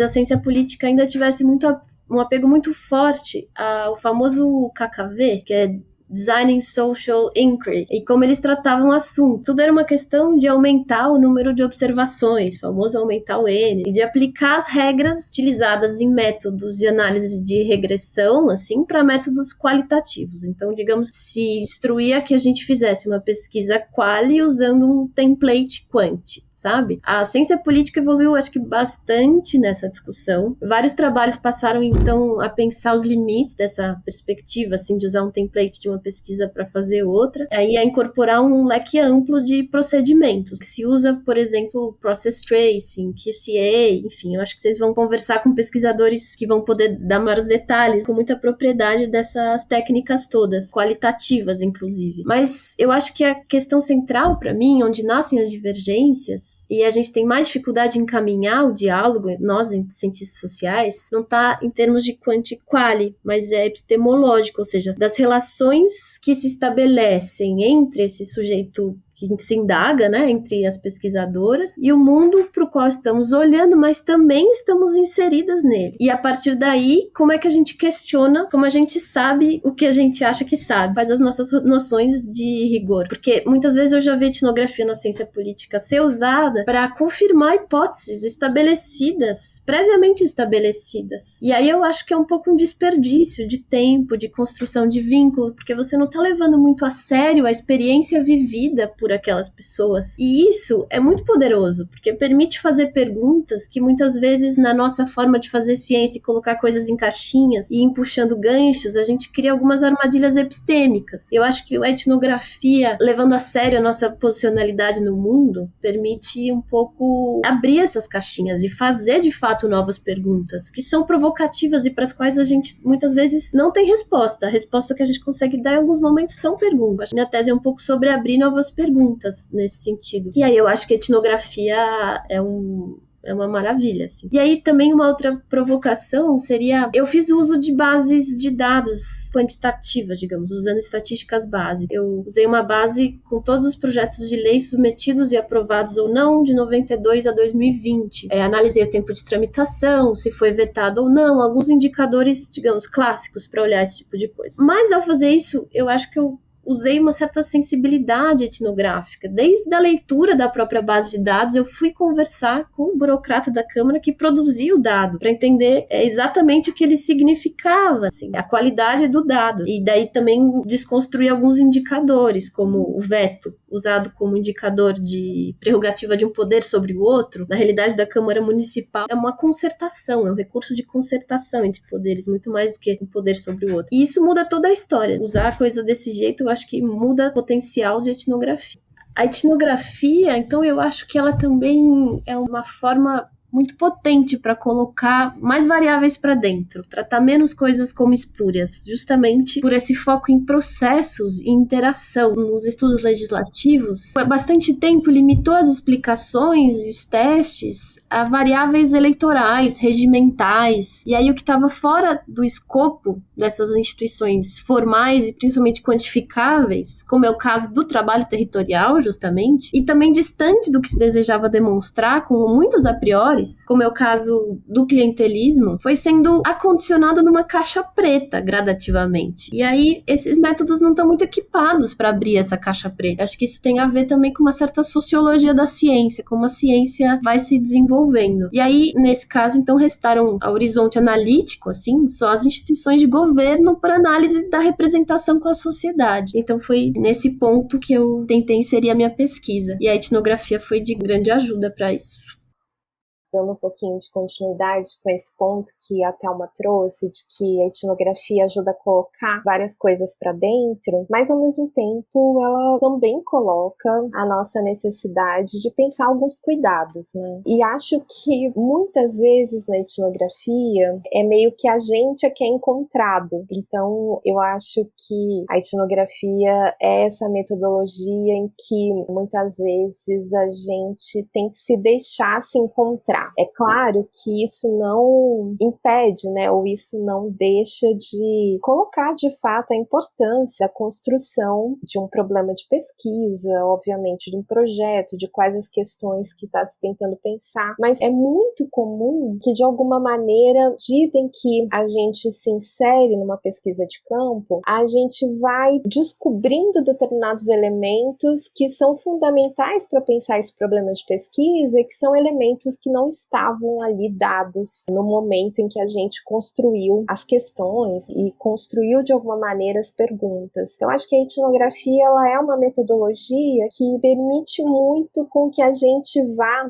a ciência política ainda tivesse um apego muito forte ao famoso KKV, que é Designing Social Inquiry, e como eles tratavam o assunto. Tudo era uma questão de aumentar o número de observações, famoso aumentar o N, e de aplicar as regras utilizadas em métodos de análise de regressão, assim, para métodos qualitativos. Então, digamos que se instruía que a gente fizesse uma pesquisa quali usando um template quanti, sabe? A ciência política evoluiu, acho que bastante nessa discussão. Vários trabalhos passaram, então, a pensar os limites dessa perspectiva, assim, de usar um template de uma pesquisa para fazer outra, aí a incorporar um leque amplo de procedimentos, que se usa, por exemplo, Process Tracing, QCA, enfim, eu acho que vocês vão conversar com pesquisadores que vão poder dar maiores detalhes, com muita propriedade dessas técnicas todas, qualitativas, inclusive. Mas eu acho que a questão central para mim, onde nascem as divergências, e a gente tem mais dificuldade em encaminhar o diálogo, nós, cientistas sociais, não está em termos de quanti-quali, mas é epistemológico, ou seja, das relações que se estabelecem entre esse sujeito que se indaga, né, entre as pesquisadoras e o mundo para o qual estamos olhando, mas também estamos inseridas nele. E a partir daí, como é que a gente questiona, como a gente sabe o que a gente acha que sabe, faz as nossas noções de rigor. Porque muitas vezes eu já vi etnografia na ciência política ser usada para confirmar hipóteses estabelecidas, previamente estabelecidas. E aí eu acho que é um pouco um desperdício de tempo, de construção de vínculo, porque você não está levando muito a sério a experiência vivida por aquelas pessoas. E isso é muito poderoso, porque permite fazer perguntas que muitas vezes na nossa forma de fazer ciência e colocar coisas em caixinhas e ir puxando ganchos, a gente cria algumas armadilhas epistêmicas. Eu acho que a etnografia, levando a sério a nossa posicionalidade no mundo, permite um pouco abrir essas caixinhas e fazer de fato novas perguntas, que são provocativas e para as quais a gente muitas vezes não tem resposta. A resposta que a gente consegue dar em alguns momentos são perguntas. Minha tese é um pouco sobre abrir novas perguntas nesse sentido. E aí eu acho que a etnografia é uma maravilha, assim. E aí também uma outra provocação seria, eu fiz uso de bases de dados quantitativas, digamos, usando estatísticas básicas. Eu usei uma base com todos os projetos de lei submetidos e aprovados ou não, de 92 a 2020. Analisei o tempo de tramitação, se foi vetado ou não, alguns indicadores, digamos, clássicos para olhar esse tipo de coisa. Mas ao fazer isso, eu acho que eu usei uma certa sensibilidade etnográfica. Desde a leitura da própria base de dados, eu fui conversar com o burocrata da Câmara que produzia o dado, para entender exatamente o que ele significava, assim, a qualidade do dado. E daí também desconstruir alguns indicadores, como o veto, usado como indicador de prerrogativa de um poder sobre o outro. Na realidade da Câmara Municipal é uma concertação, é um recurso de concertação entre poderes, muito mais do que um poder sobre o outro. E isso muda toda a história. Usar a coisa desse jeito, eu acho que muda o potencial de etnografia. A etnografia, então, eu acho que ela também é uma forma muito potente para colocar mais variáveis para dentro, tratar menos coisas como espúrias, justamente por esse foco em processos e interação. Nos estudos legislativos, há bastante tempo limitou as explicações e os testes a variáveis eleitorais, regimentais, e aí o que estava fora do escopo dessas instituições formais e principalmente quantificáveis, como é o caso do trabalho territorial, justamente, e também distante do que se desejava demonstrar, como muitos a priori, como é o caso do clientelismo, foi sendo acondicionado numa caixa preta gradativamente. E aí esses métodos não estão muito equipados para abrir essa caixa preta. Acho que isso tem a ver também com uma certa sociologia da ciência, como a ciência vai se desenvolvendo. E aí, nesse caso, então, restaram a horizonte analítico, assim, só as instituições de governo para análise da representação com a sociedade. Então foi nesse ponto que eu tentei inserir a minha pesquisa. E a etnografia foi de grande ajuda para isso. Dando um pouquinho de continuidade com esse ponto que a Thelma trouxe, de que a etnografia ajuda a colocar várias coisas para dentro, mas ao mesmo tempo ela também coloca a nossa necessidade de pensar alguns cuidados, né? E acho que muitas vezes na etnografia é meio que a gente é que é encontrado. Então eu acho que a etnografia é essa metodologia em que muitas vezes a gente tem que se deixar se encontrar. É claro que isso não impede, né, ou isso não deixa de colocar de fato a importância da construção de um problema de pesquisa, obviamente de um projeto, de quais as questões que está se tentando pensar, mas é muito comum que de alguma maneira, à medida em que a gente se insere numa pesquisa de campo, a gente vai descobrindo determinados elementos que são fundamentais para pensar esse problema de pesquisa e que são elementos que não estavam ali dados no momento em que a gente construiu as questões e construiu de alguma maneira as perguntas. Eu acho que a etnografia ela é uma metodologia que permite muito com que a gente vá,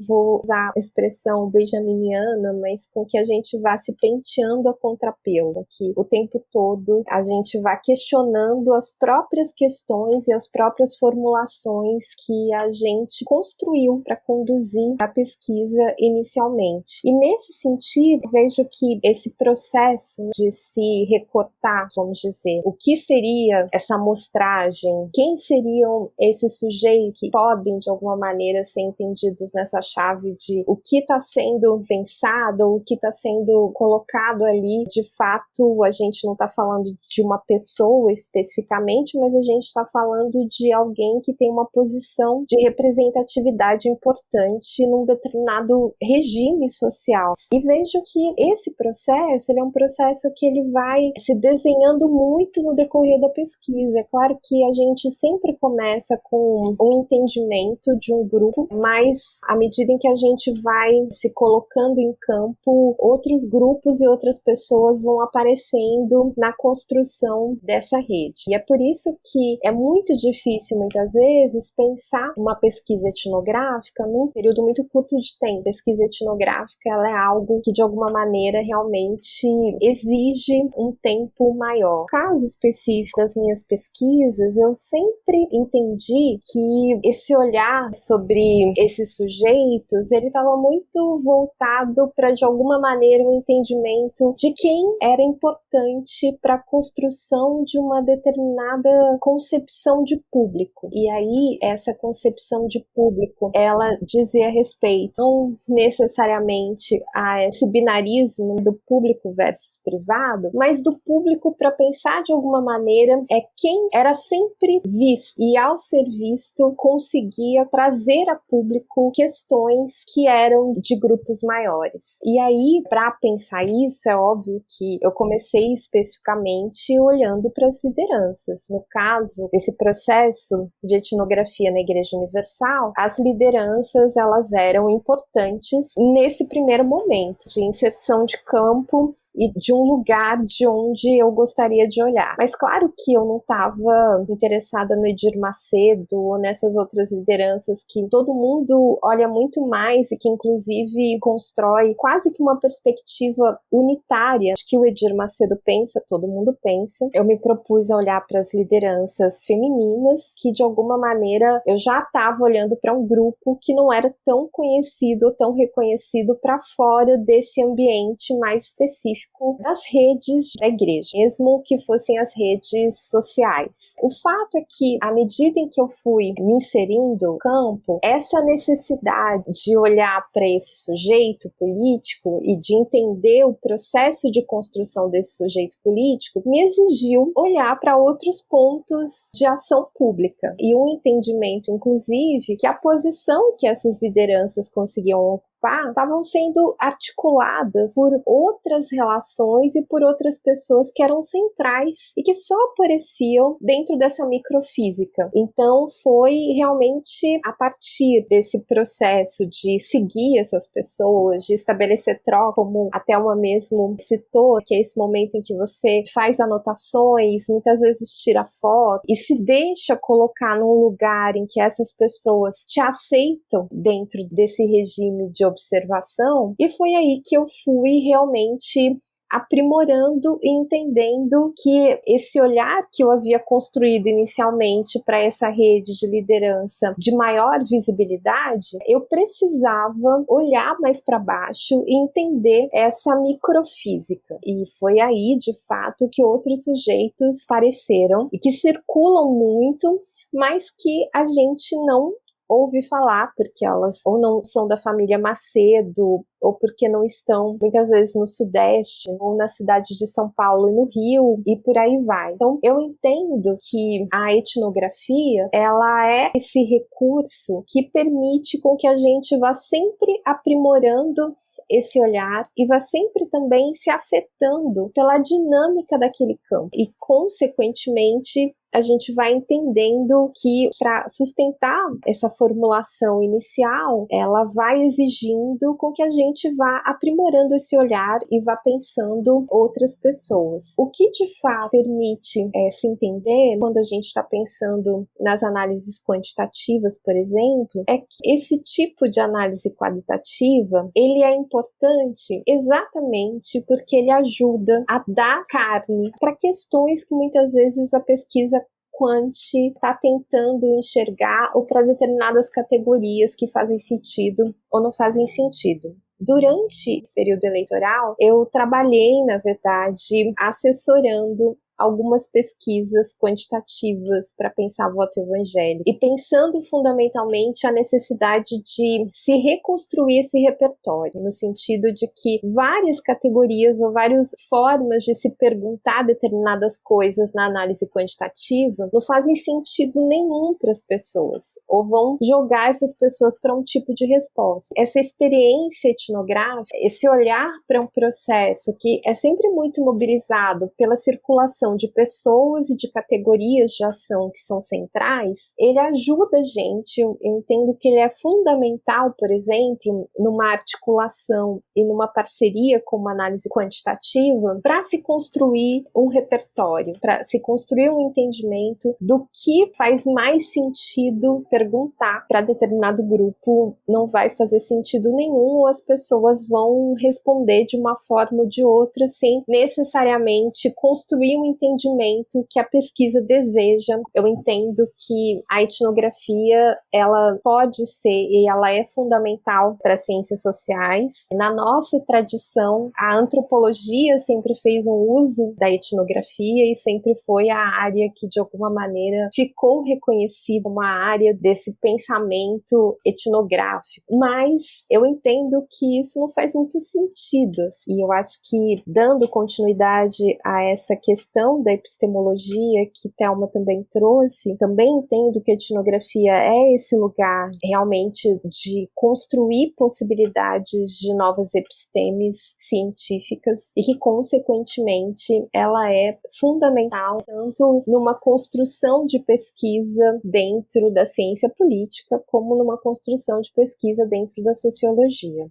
vou usar a expressão benjaminiana, mas com que a gente vá se penteando a contrapelo, que o tempo todo a gente vá questionando as próprias questões e as próprias formulações que a gente construiu para conduzir a pesquisa inicialmente. E nesse sentido, vejo que esse processo de se recortar, vamos dizer, o que seria essa amostragem, quem seriam esses sujeitos que podem de alguma maneira ser entendidos nessa chave de o que está sendo pensado, o que está sendo colocado ali, de fato a gente não está falando de uma pessoa especificamente, mas a gente está falando de alguém que tem uma posição de representatividade importante num determinado regime social. E vejo que esse processo, ele é um processo que ele vai se desenhando muito no decorrer da pesquisa. É claro que a gente sempre começa com um entendimento de um grupo, mas à medida em que a gente vai se colocando em campo, outros grupos e outras pessoas vão aparecendo na construção dessa rede. E é por isso que é muito difícil, muitas vezes, pensar uma pesquisa etnográfica num período muito curto de tempo. Pesquisa etnográfica ela é algo que de alguma maneira realmente exige um tempo maior. No caso específico das minhas pesquisas, eu sempre entendi que esse olhar sobre esses sujeitos, ele estava muito voltado para de alguma maneira um entendimento de quem era importante para a construção de uma determinada concepção de público. E aí essa concepção de público, ela dizia respeito não não necessariamente a esse binarismo do público versus privado, mas do público para pensar de alguma maneira quem era sempre visto e ao ser visto conseguia trazer a público questões que eram de grupos maiores. E aí, para pensar isso, é óbvio que eu comecei especificamente olhando para as lideranças. No caso, esse processo de etnografia na Igreja Universal, as lideranças elas eram importantes nesse primeiro momento de inserção de campo e de um lugar de onde eu gostaria de olhar. Mas claro que eu não estava interessada no Edir Macedo ou nessas outras lideranças que todo mundo olha muito mais e que inclusive constrói quase que uma perspectiva unitária que o Edir Macedo pensa, todo mundo pensa. Eu me propus a olhar para as lideranças femininas que de alguma maneira eu já estava olhando para um grupo que não era tão conhecido ou tão reconhecido para fora desse ambiente mais específico das redes da igreja, mesmo que fossem as redes sociais. O fato é que, à medida em que eu fui me inserindo no campo, essa necessidade de olhar para esse sujeito político e de entender o processo de construção desse sujeito político me exigiu olhar para outros pontos de ação pública e um entendimento, inclusive, que a posição que essas lideranças conseguiam ocupar estavam sendo articuladas por outras relações e por outras pessoas que eram centrais e que só apareciam dentro dessa microfísica. Então foi realmente a partir desse processo de seguir essas pessoas, de estabelecer troca, como a Thelma mesmo citou, que é esse momento em que você faz anotações, muitas vezes tira foto e se deixa colocar num lugar em que essas pessoas te aceitam dentro desse regime de observação, e foi aí que eu fui realmente aprimorando e entendendo que esse olhar que eu havia construído inicialmente para essa rede de liderança de maior visibilidade, eu precisava olhar mais para baixo e entender essa microfísica. E foi aí, de fato, que outros sujeitos apareceram e que circulam muito, mas que a gente não ouve falar, porque elas ou não são da família Macedo, ou porque não estão, muitas vezes, no Sudeste, ou nas cidades de São Paulo e no Rio, e por aí vai. Então, eu entendo que a etnografia, ela é esse recurso que permite com que a gente vá sempre aprimorando esse olhar e vai sempre também se afetando pela dinâmica daquele campo. E, consequentemente, a gente vai entendendo que para sustentar essa formulação inicial, ela vai exigindo com que a gente vá aprimorando esse olhar e vá pensando outras pessoas. O que de fato permite se entender quando a gente está pensando nas análises quantitativas, por exemplo, é que esse tipo de análise qualitativa, ele é importante exatamente porque ele ajuda a dar carne para questões que muitas vezes a pesquisa quant está tentando enxergar ou para determinadas categorias que fazem sentido ou não fazem sentido. Durante esse período eleitoral, eu trabalhei, na verdade, assessorando algumas pesquisas quantitativas para pensar voto evangélico e pensando fundamentalmente a necessidade de se reconstruir esse repertório, no sentido de que várias categorias ou várias formas de se perguntar determinadas coisas na análise quantitativa não fazem sentido nenhum para as pessoas, ou vão jogar essas pessoas para um tipo de resposta. Essa experiência etnográfica, esse olhar para um processo que é sempre muito mobilizado pela circulação de pessoas e de categorias de ação que são centrais, ele ajuda a gente, eu entendo que ele é fundamental, por exemplo, numa articulação e numa parceria com uma análise quantitativa, para se construir um repertório, para se construir um entendimento do que faz mais sentido perguntar para determinado grupo. Não vai fazer sentido nenhum, ou as pessoas vão responder de uma forma ou de outra sem necessariamente construir um entendimento que a pesquisa deseja. Eu entendo que a etnografia, ela pode ser e ela é fundamental para as ciências sociais. Na nossa tradição, a antropologia sempre fez um uso da etnografia e sempre foi a área que, de alguma maneira, ficou reconhecida uma área desse pensamento etnográfico. Mas eu entendo que isso não faz muito sentido. E eu acho que, dando continuidade a essa questão da epistemologia que Thelma também trouxe, também entendo que a etnografia é esse lugar realmente de construir possibilidades de novas epistemes científicas e que, consequentemente, ela é fundamental tanto numa construção de pesquisa dentro da ciência política como numa construção de pesquisa dentro da sociologia.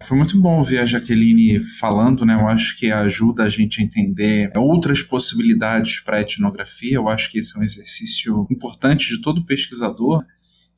Foi muito bom ouvir a Jaqueline falando, né? Eu acho que ajuda a gente a entender outras possibilidades para a etnografia. Eu acho que esse é um exercício importante de todo pesquisador,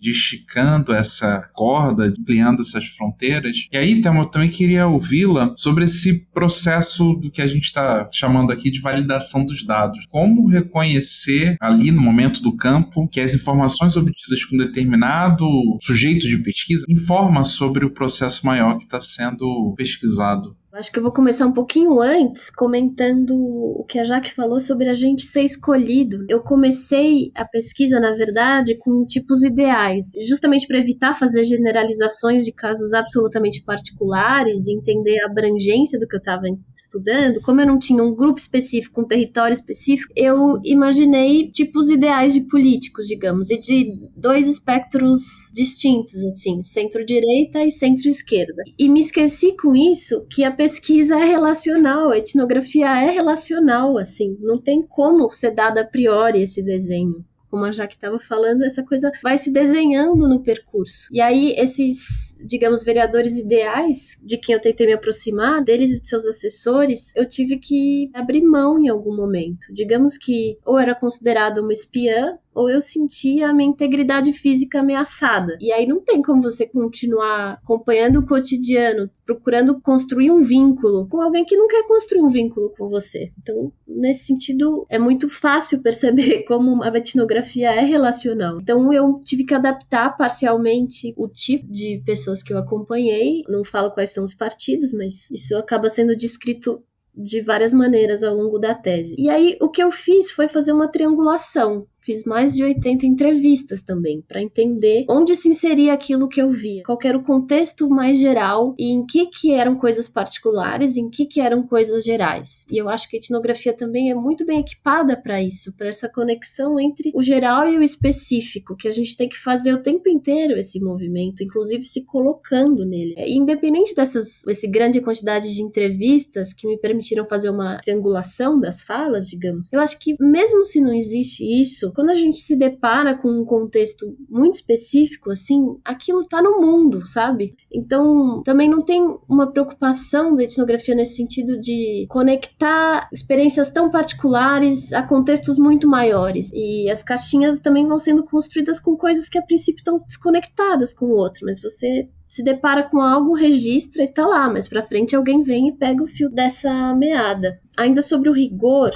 de esticando essa corda, ampliando essas fronteiras. E aí, Thelma, eu também queria ouvi-la sobre esse processo do que a gente está chamando aqui de validação dos dados. Como reconhecer ali no momento do campo que as informações obtidas com determinado sujeito de pesquisa informa sobre o processo maior que está sendo pesquisado? Acho que eu vou começar um pouquinho antes, comentando o que a Jaque falou sobre a gente ser escolhido. Eu comecei a pesquisa, na verdade, com tipos ideais, justamente para evitar fazer generalizações de casos absolutamente particulares e entender a abrangência do que eu estava estudando. Como eu não tinha um grupo específico, um território específico, eu imaginei tipos ideais de políticos, digamos, e de dois espectros distintos, assim, centro-direita e centro-esquerda. E me esqueci com isso que a pesquisa é relacional, a etnografia é relacional, assim, não tem como ser dada a priori esse desenho. Como a Jaque estava falando, essa coisa vai se desenhando no percurso. E aí, esses, digamos, vereadores ideais, de quem eu tentei me aproximar, deles e de seus assessores, eu tive que abrir mão em algum momento. Digamos que ou era considerada uma espiã, ou eu sentia a minha integridade física ameaçada. E aí não tem como você continuar acompanhando o cotidiano, procurando construir um vínculo com alguém que não quer construir um vínculo com você. Então, nesse sentido, é muito fácil perceber como a etnografia é relacional. Então, eu tive que adaptar parcialmente o tipo de pessoas que eu acompanhei. Não falo quais são os partidos, mas isso acaba sendo descrito de várias maneiras ao longo da tese. E aí, o que eu fiz foi fazer uma triangulação. Fiz mais de 80 entrevistas também, para entender onde se inseria aquilo que eu via, qual era o contexto mais geral e em que eram coisas particulares e em que eram coisas gerais. E eu acho que a etnografia também é muito bem equipada para isso, para essa conexão entre o geral e o específico, que a gente tem que fazer o tempo inteiro esse movimento, inclusive se colocando nele. E independente dessa grande quantidade de entrevistas que me permitiram fazer uma triangulação das falas, digamos, eu acho que mesmo se não existe isso, quando a gente se depara com um contexto muito específico, assim, aquilo tá no mundo, sabe? Então, também não tem uma preocupação da etnografia nesse sentido de conectar experiências tão particulares a contextos muito maiores. E as caixinhas também vão sendo construídas com coisas que a princípio estão desconectadas com o outro, mas você se depara com algo, registra e tá lá, mas pra frente alguém vem e pega o fio dessa meada. Ainda sobre o rigor,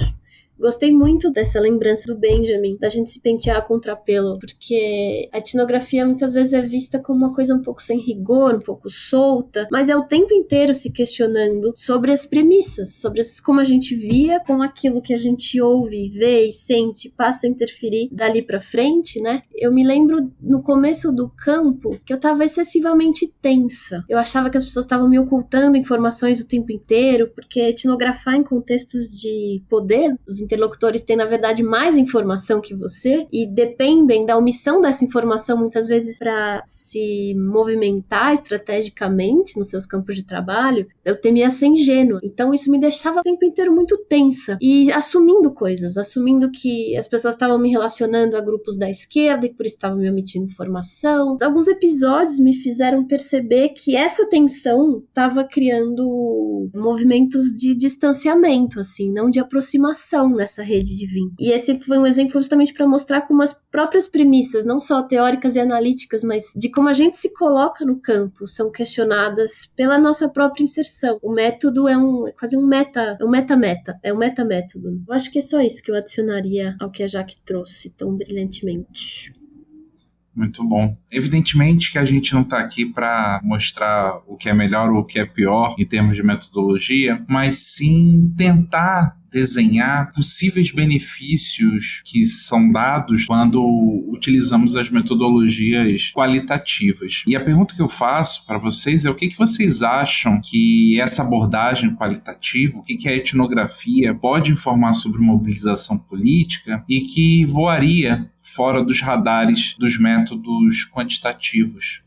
gostei muito dessa lembrança do Benjamin, da gente se pentear a contrapelo, porque a etnografia muitas vezes é vista como uma coisa um pouco sem rigor, um pouco solta, mas é o tempo inteiro se questionando sobre as premissas, sobre como a gente via com aquilo que a gente ouve, vê e sente, passa a interferir dali pra frente, né? Eu me lembro no começo do campo que eu tava excessivamente tensa. Eu achava que as pessoas estavam me ocultando informações o tempo inteiro, porque etnografar em contextos de poder, os interlocutores têm, na verdade, mais informação que você e dependem da omissão dessa informação, muitas vezes, para se movimentar estrategicamente nos seus campos de trabalho. Eu temia ser ingênua. Então, isso me deixava o tempo inteiro muito tensa e assumindo coisas, assumindo que as pessoas estavam me relacionando a grupos da esquerda e por isso estavam me omitindo informação. Alguns episódios me fizeram perceber que essa tensão estava criando movimentos de distanciamento, assim, não de aproximação. estão nessa rede de vínculo. E esse foi um exemplo justamente para mostrar como as próprias premissas, não só teóricas e analíticas, mas de como a gente se coloca no campo, são questionadas pela nossa própria inserção. O método é quase um meta-meta, é um meta-método. Eu acho que é só isso que eu adicionaria ao que a Jaque trouxe tão brilhantemente. Muito bom. Evidentemente que a gente não está aqui para mostrar o que é melhor ou o que é pior em termos de metodologia, mas sim tentar desenhar possíveis benefícios que são dados quando utilizamos as metodologias qualitativas. E a pergunta que eu faço para vocês é o que vocês acham que essa abordagem qualitativa, o que a etnografia pode informar sobre mobilização política e que voaria fora dos radares dos métodos quantitativos.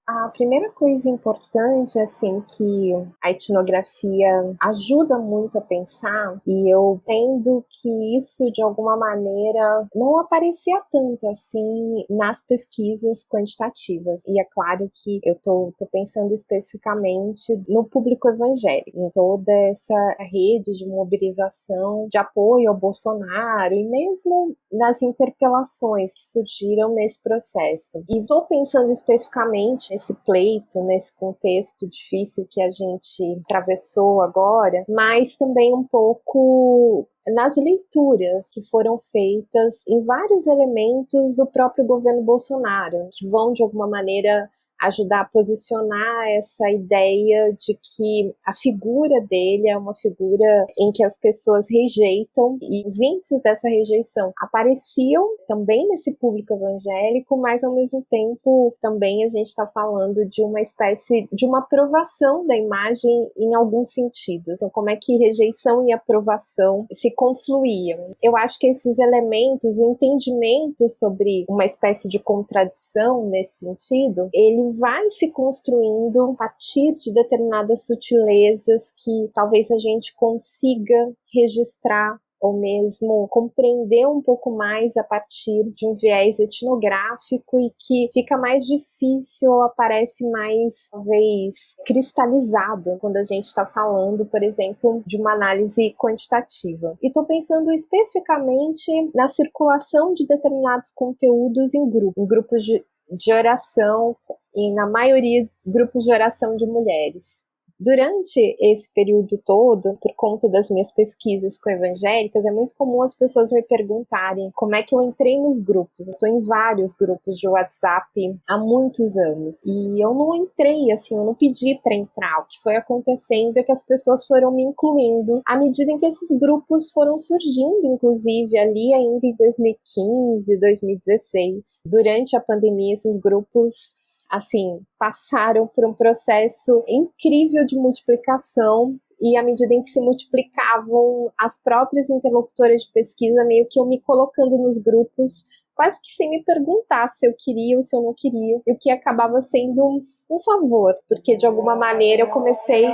A primeira coisa importante, assim, que a etnografia ajuda muito a pensar, e eu entendo que isso, de alguma maneira, não aparecia tanto, assim, nas pesquisas quantitativas. E é claro que eu tô pensando especificamente no público evangélico, em toda essa rede de mobilização, de apoio ao Bolsonaro, e mesmo nas interpelações que surgiram nesse processo. E tô pensando especificamente nesse pleito, nesse contexto difícil que a gente atravessou agora, mas também um pouco nas leituras que foram feitas em vários elementos do próprio governo Bolsonaro, que vão, de alguma maneira, ajudar a posicionar essa ideia de que a figura dele é uma figura em que as pessoas rejeitam, e os índices dessa rejeição apareciam também nesse público evangélico, mas ao mesmo tempo também a gente está falando de uma espécie de uma aprovação da imagem em alguns sentidos. Então, como é que rejeição e aprovação se confluíam? Eu acho que esses elementos, o entendimento sobre uma espécie de contradição nesse sentido, ele vai se construindo a partir de determinadas sutilezas que talvez a gente consiga registrar ou mesmo compreender um pouco mais a partir de um viés etnográfico e que fica mais difícil ou aparece mais, talvez, cristalizado quando a gente está falando, por exemplo, de uma análise quantitativa. E estou pensando especificamente na circulação de determinados conteúdos em grupos de oração, e na maioria grupos de oração de mulheres. Durante esse período todo, por conta das minhas pesquisas com evangélicas, é muito comum as pessoas me perguntarem como é que eu entrei nos grupos. Eu estou em vários grupos de WhatsApp há muitos anos. E eu não entrei, assim, eu não pedi para entrar. O que foi acontecendo é que as pessoas foram me incluindo à medida em que esses grupos foram surgindo, inclusive ali ainda em 2015, 2016. Durante a pandemia, esses grupos, assim, passaram por um processo incrível de multiplicação, e à medida em que se multiplicavam, as próprias interlocutoras de pesquisa meio que eu me colocando nos grupos, quase que sem me perguntar se eu queria ou se eu não queria, e o que acabava sendo um favor, porque de alguma maneira eu comecei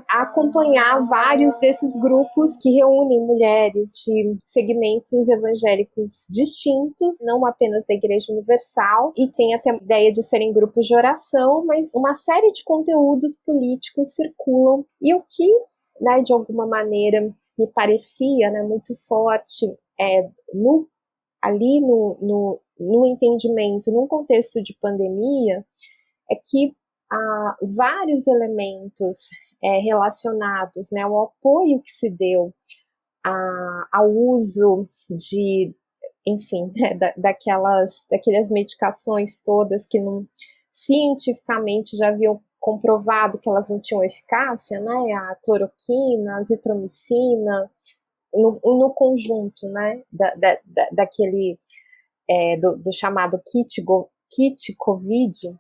a acompanhar vários desses grupos que reúnem mulheres de segmentos evangélicos distintos, não apenas da Igreja Universal, e tem até a ideia de serem grupos de oração, mas uma série de conteúdos políticos circulam, e o que, né, de alguma maneira me parecia, né, muito forte ali no entendimento, num contexto de pandemia, é que vários elementos relacionados, né, ao apoio que se deu ao uso de, enfim, né, daquelas medicações todas que não, cientificamente já haviam comprovado que elas não tinham eficácia, né, a cloroquina, a azitromicina, no conjunto, né, daquele do chamado kit COVID,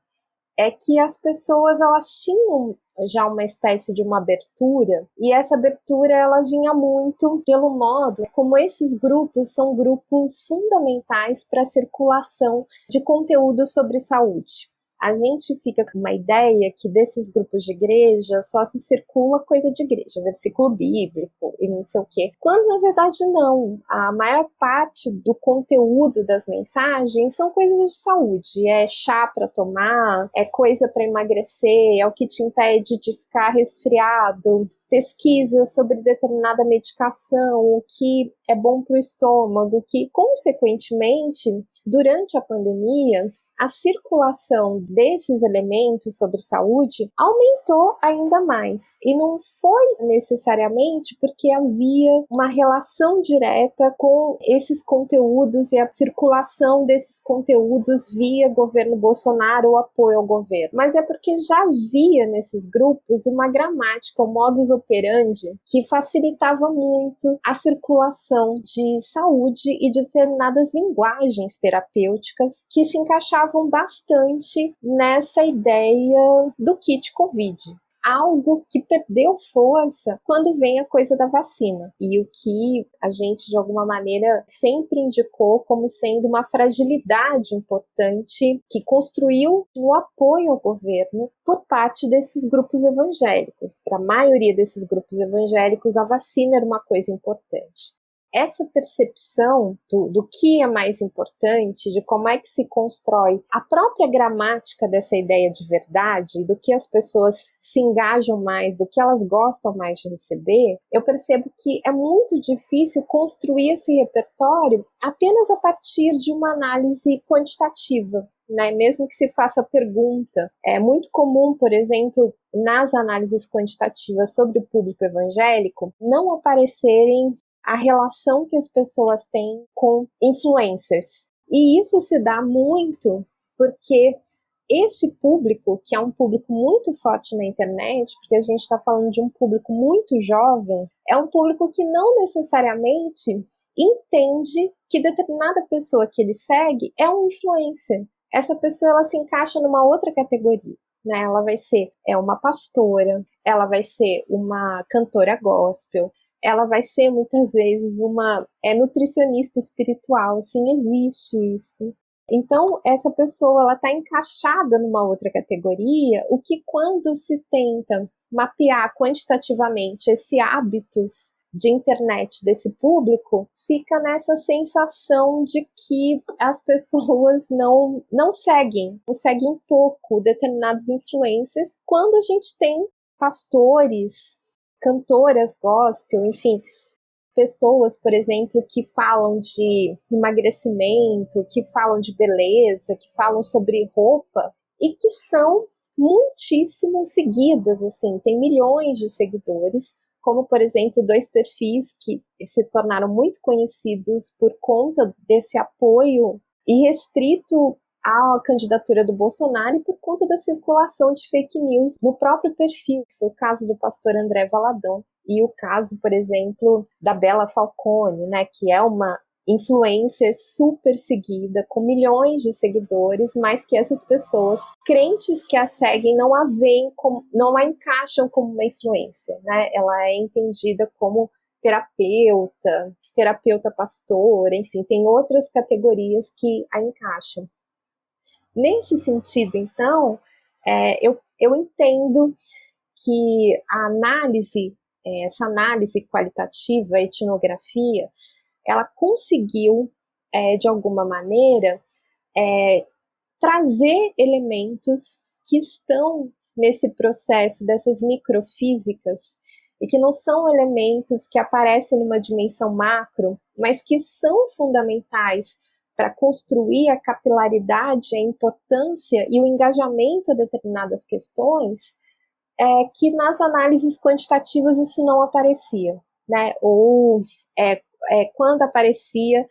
é que as pessoas, elas tinham já uma espécie de uma abertura, e essa abertura ela vinha muito pelo modo como esses grupos são grupos fundamentais para a circulação de conteúdo sobre saúde. A gente fica com uma ideia que desses grupos de igreja só se circula coisa de igreja, versículo bíblico e não sei o quê. Quando na verdade não. A maior parte do conteúdo das mensagens são coisas de saúde. É chá para tomar, é coisa para emagrecer, é o que te impede de ficar resfriado pesquisas sobre determinada medicação, o que é bom para o estômago, que, consequentemente, durante a pandemia, a circulação desses elementos sobre saúde aumentou ainda mais. E não foi necessariamente porque havia uma relação direta com esses conteúdos e a circulação desses conteúdos via governo Bolsonaro ou apoio ao governo, mas é porque já havia nesses grupos uma gramática, um modus operandi que facilitava muito a circulação de saúde e de determinadas linguagens terapêuticas que se encaixavam bastante nessa ideia do kit Covid. Algo que perdeu força quando vem a coisa da vacina. E o que a gente, de alguma maneira, sempre indicou como sendo uma fragilidade importante que construiu o apoio ao governo por parte desses grupos evangélicos. Para a maioria desses grupos evangélicos, a vacina era uma coisa importante. Essa percepção do que é mais importante, de como é que se constrói a própria gramática dessa ideia de verdade, do que as pessoas se engajam mais, do que elas gostam mais de receber, eu percebo que é muito difícil construir esse repertório apenas a partir de uma análise quantitativa. Né? Mesmo que se faça pergunta. É muito comum, por exemplo, nas análises quantitativas sobre o público evangélico, não aparecerem a relação que as pessoas têm com influencers. E isso se dá muito porque esse público, que é um público muito forte na internet, porque a gente está falando de um público muito jovem, é um público que não necessariamente entende que determinada pessoa que ele segue é um influencer. Essa pessoa ela se encaixa numa outra categoria. Né? Ela vai ser uma pastora, ela vai ser uma cantora gospel, ela vai ser muitas vezes uma nutricionista espiritual, sim, existe isso. Então, essa pessoa ela está encaixada numa outra categoria, o que quando se tenta mapear quantitativamente esses hábitos de internet desse público, fica nessa sensação de que as pessoas não seguem pouco determinados influencers, quando a gente tem pastores, cantoras gospel, enfim, pessoas, por exemplo, que falam de emagrecimento, que falam de beleza, que falam sobre roupa e que são muitíssimo seguidas, assim, tem milhões de seguidores, como, por exemplo, 2 perfis que se tornaram muito conhecidos por conta desse apoio irrestrito à candidatura do Bolsonaro e por conta da circulação de fake news no próprio perfil, que foi o caso do pastor André Valadão e o caso, por exemplo, da Bela Falcone, né, que é uma influencer super seguida, com milhões de seguidores, mas que essas pessoas, crentes que a seguem, não a veem como, não a encaixam como uma influencer, né? Ela é entendida como terapeuta pastor, enfim, tem outras categorias que a encaixam. Nesse sentido, então, eu entendo que a análise, essa análise qualitativa, a etnografia, ela conseguiu, de alguma maneira, trazer elementos que estão nesse processo dessas microfísicas e que não são elementos que aparecem numa dimensão macro, mas que são fundamentais para construir a capilaridade, a importância e o engajamento a determinadas questões, que nas análises quantitativas isso não aparecia, né? Ou quando aparecia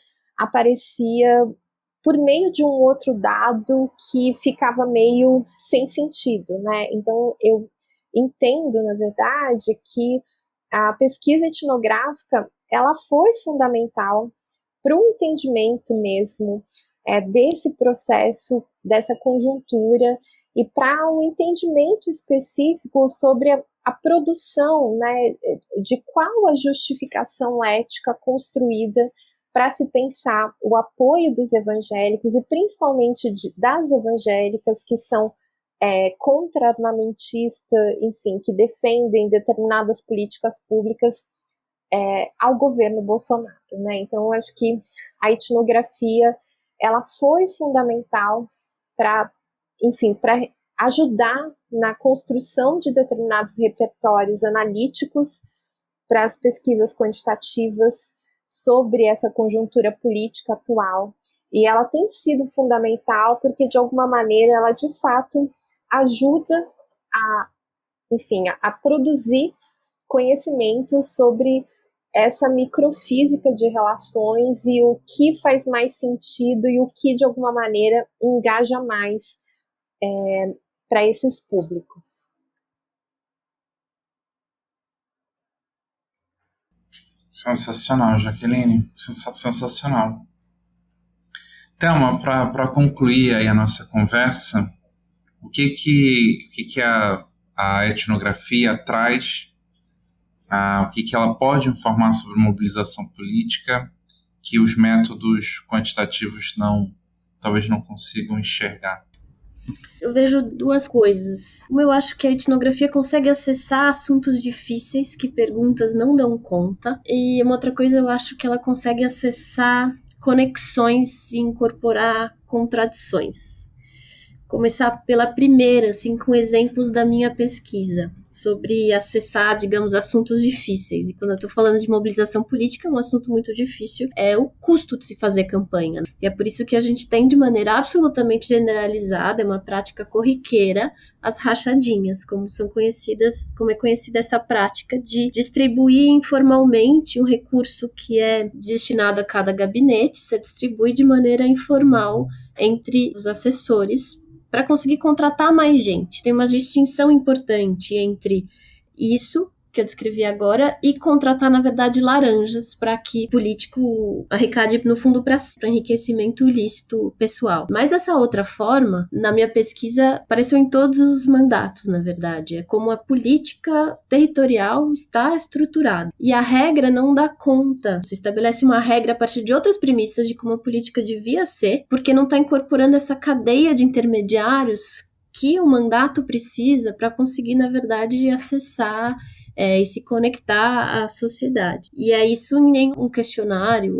por meio de um outro dado que ficava meio sem sentido, né? Então, eu entendo, na verdade, que a pesquisa etnográfica ela foi fundamental para o entendimento mesmo desse processo, dessa conjuntura, e para um entendimento específico sobre a produção, né, de qual a justificação ética construída para se pensar o apoio dos evangélicos e principalmente das evangélicas que são contra-armamentista, enfim, que defendem determinadas políticas públicas ao governo Bolsonaro, né? Então, eu acho que a etnografia ela foi fundamental para ajudar na construção de determinados repertórios analíticos para as pesquisas quantitativas sobre essa conjuntura política atual. E ela tem sido fundamental porque, de alguma maneira, ela de fato ajuda a produzir conhecimentos sobre essa microfísica de relações e o que faz mais sentido e o que, de alguma maneira, engaja mais para esses públicos. Sensacional, Jaqueline. Sensacional. Thelma, para concluir aí a nossa conversa, o que a etnografia traz, o que ela pode informar sobre mobilização política que os métodos quantitativos talvez não consigam enxergar? Eu vejo duas coisas. Uma, eu acho que a etnografia consegue acessar assuntos difíceis que perguntas não dão conta. E uma outra coisa, eu acho que ela consegue acessar conexões e incorporar contradições. Começar pela primeira, assim, com exemplos da minha pesquisa sobre acessar, digamos, assuntos difíceis. E quando eu estou falando de mobilização política, um assunto muito difícil é o custo de se fazer campanha. E é por isso que a gente tem, de maneira absolutamente generalizada, é uma prática corriqueira, as rachadinhas, como é conhecida essa prática de distribuir informalmente um recurso que é destinado a cada gabinete, se distribui de maneira informal entre os assessores, para conseguir contratar mais gente. Tem uma distinção importante entre isso que eu descrevi agora e contratar, na verdade, laranjas para que o político arrecade, no fundo, para enriquecimento ilícito pessoal. Mas essa outra forma, na minha pesquisa, apareceu em todos os mandatos, na verdade. É como a política territorial está estruturada. E a regra não dá conta. Se estabelece uma regra a partir de outras premissas de como a política devia ser, porque não está incorporando essa cadeia de intermediários que o mandato precisa para conseguir, na verdade, acessar e se conectar à sociedade. E é isso em nenhum questionário,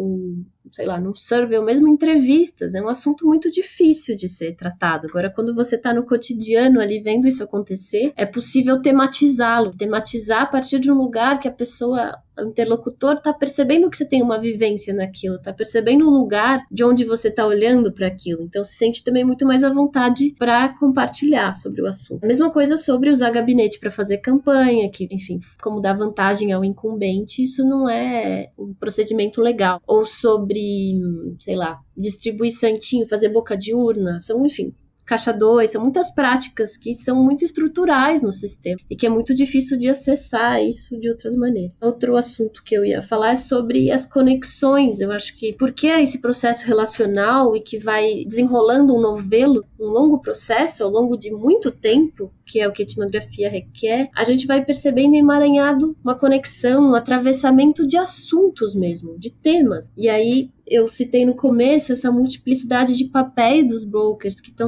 sei lá, num survey, ou mesmo entrevistas, é um assunto muito difícil de ser tratado. Agora, quando você está no cotidiano ali vendo isso acontecer, é possível tematizá-lo, tematizar a partir de um lugar que a pessoa, o interlocutor, está percebendo que você tem uma vivência naquilo, está percebendo o lugar de onde você está olhando para aquilo, então se sente também muito mais à vontade para compartilhar sobre o assunto. A mesma coisa sobre usar gabinete para fazer campanha, que, enfim, como dar vantagem ao incumbente, isso não é um procedimento legal. Ou sobre, sei lá, distribuir santinho, fazer boca de urna, são, enfim, caixa 2, são muitas práticas que são muito estruturais no sistema e que é muito difícil de acessar isso de outras maneiras. Outro assunto que eu ia falar é sobre as conexões. Eu acho que porque esse processo relacional e que vai desenrolando um novelo, um longo processo ao longo de muito tempo, que é o que a etnografia requer, a gente vai percebendo emaranhado uma conexão, um atravessamento de assuntos mesmo, de temas. E aí eu citei no começo essa multiplicidade de papéis dos brokers que estão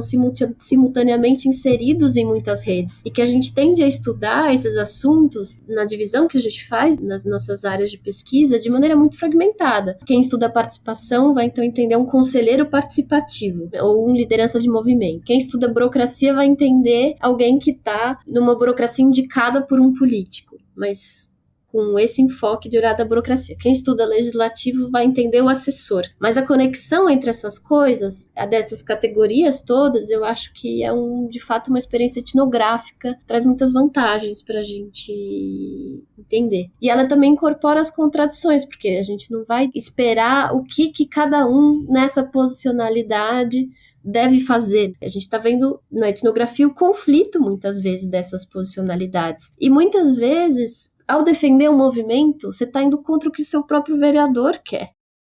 simultaneamente inseridos em muitas redes e que a gente tende a estudar esses assuntos na divisão que a gente faz nas nossas áreas de pesquisa de maneira muito fragmentada. Quem estuda participação vai então entender um conselheiro participativo ou um liderança de movimento. Quem estuda burocracia vai entender alguém que está numa burocracia indicada por um político, mas com esse enfoque de olhar da burocracia. Quem estuda legislativo vai entender o assessor. Mas a conexão entre essas coisas, dessas categorias todas, eu acho que é de fato uma experiência etnográfica, traz muitas vantagens para a gente entender. E ela também incorpora as contradições, porque a gente não vai esperar o que cada um nessa posicionalidade deve fazer. A gente está vendo na etnografia o conflito, muitas vezes, dessas posicionalidades. E muitas vezes, ao defender um movimento, você está indo contra o que o seu próprio vereador quer.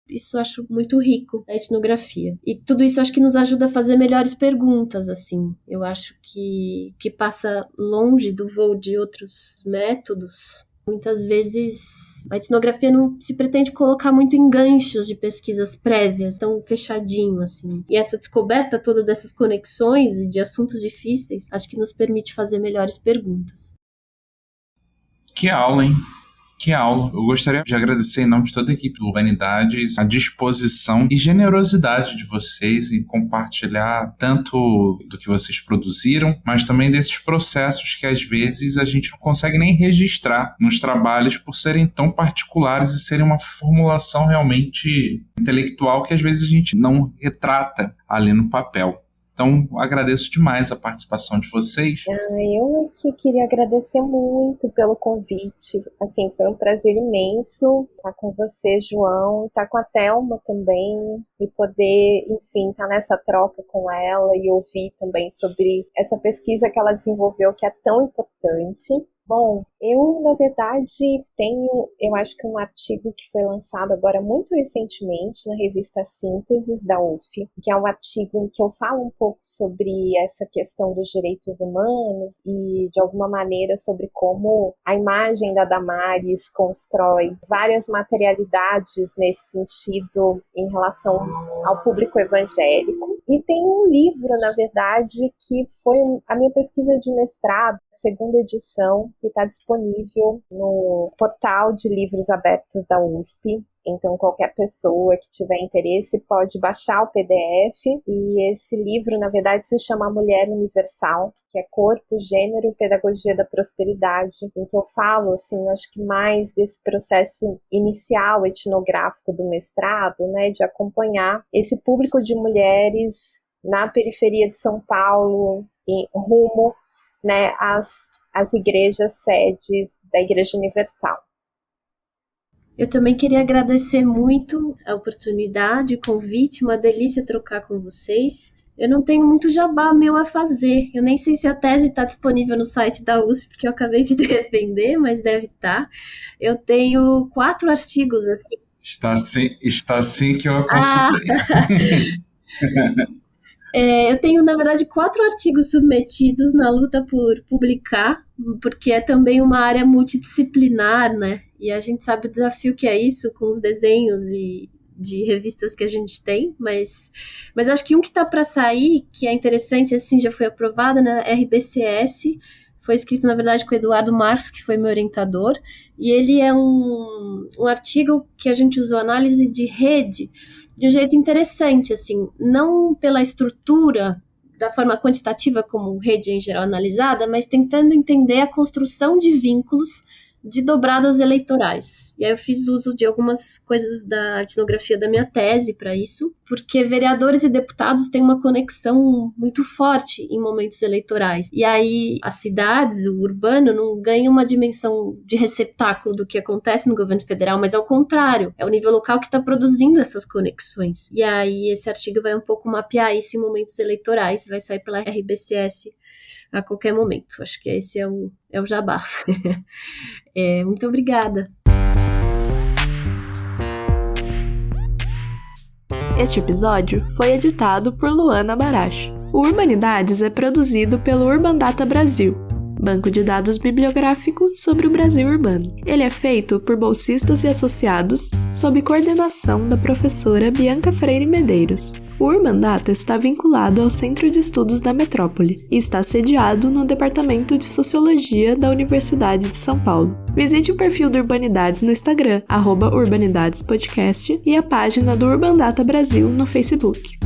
Isso eu acho muito rico, a etnografia. E tudo isso acho que nos ajuda a fazer melhores perguntas, assim. Eu acho que passa longe do voo de outros métodos. Muitas vezes a etnografia não se pretende colocar muito em ganchos de pesquisas prévias, tão fechadinho assim. E essa descoberta toda dessas conexões e de assuntos difíceis, acho que nos permite fazer melhores perguntas. Que aula, hein? Que aula! Eu gostaria de agradecer em nome de toda a equipe do Urbanidades a disposição e generosidade de vocês em compartilhar tanto do que vocês produziram, mas também desses processos que às vezes a gente não consegue nem registrar nos trabalhos por serem tão particulares e serem uma formulação realmente intelectual que às vezes a gente não retrata ali no papel. Então, agradeço demais a participação de vocês. Eu que queria agradecer muito pelo convite. Assim, foi um prazer imenso estar com você, João, estar com a Thelma também, e poder, enfim, estar nessa troca com ela e ouvir também sobre essa pesquisa que ela desenvolveu, que é tão importante. Bom, eu, na verdade, eu acho que um artigo que foi lançado agora muito recentemente na revista Sínteses da UF, que é um artigo em que eu falo um pouco sobre essa questão dos direitos humanos e, de alguma maneira, sobre como a imagem da Damares constrói várias materialidades nesse sentido em relação ao público evangélico. E tem um livro, na verdade, que foi a minha pesquisa de mestrado, segunda edição, que está disponível no portal de livros abertos da USP. Então, qualquer pessoa que tiver interesse pode baixar o PDF. E esse livro, na verdade, se chama A Mulher Universal, que é Corpo, Gênero e Pedagogia da Prosperidade, em que eu falo, assim, acho que mais desse processo inicial etnográfico do mestrado, né, de acompanhar esse público de mulheres na periferia de São Paulo e rumo, né, às igrejas sedes da Igreja Universal. Eu também queria agradecer muito a oportunidade, o convite, uma delícia trocar com vocês. Eu não tenho muito jabá meu a fazer, eu nem sei se a tese está disponível no site da USP, porque eu acabei de defender, mas deve estar. Eu tenho 4 artigos, assim. Está assim que eu a consultei. Eu tenho, na verdade, 4 artigos submetidos na luta por publicar, porque é também uma área multidisciplinar, né? E a gente sabe o desafio que é isso com os desenhos e de revistas que a gente tem, mas acho que um que está para sair, que é interessante, assim, já foi aprovado na RBCS, foi escrito, na verdade, com o Eduardo Marx, que foi meu orientador, e ele é um artigo que a gente usou análise de rede de um jeito interessante, assim, não pela estrutura, da forma quantitativa como rede em geral analisada, mas tentando entender a construção de vínculos de dobradas eleitorais. E aí eu fiz uso de algumas coisas da etnografia da minha tese para isso, porque vereadores e deputados têm uma conexão muito forte em momentos eleitorais. E aí as cidades, o urbano, não ganha uma dimensão de receptáculo do que acontece no governo federal, mas ao contrário, é o nível local que está produzindo essas conexões. E aí esse artigo vai um pouco mapear isso em momentos eleitorais, vai sair pela RBCS a qualquer momento. Acho que esse é o jabá. Muito obrigada. Este episódio foi editado por Luana Baracho. O Urbanidades é produzido pelo Urbandata Brasil, banco de dados bibliográfico sobre o Brasil urbano. Ele é feito por bolsistas e associados, sob coordenação da professora Bianca Freire Medeiros. O Urbandata está vinculado ao Centro de Estudos da Metrópole e está sediado no Departamento de Sociologia da Universidade de São Paulo. Visite o perfil do Urbanidades no Instagram, @Urbanidadespodcast, e a página do Urbandata Brasil no Facebook.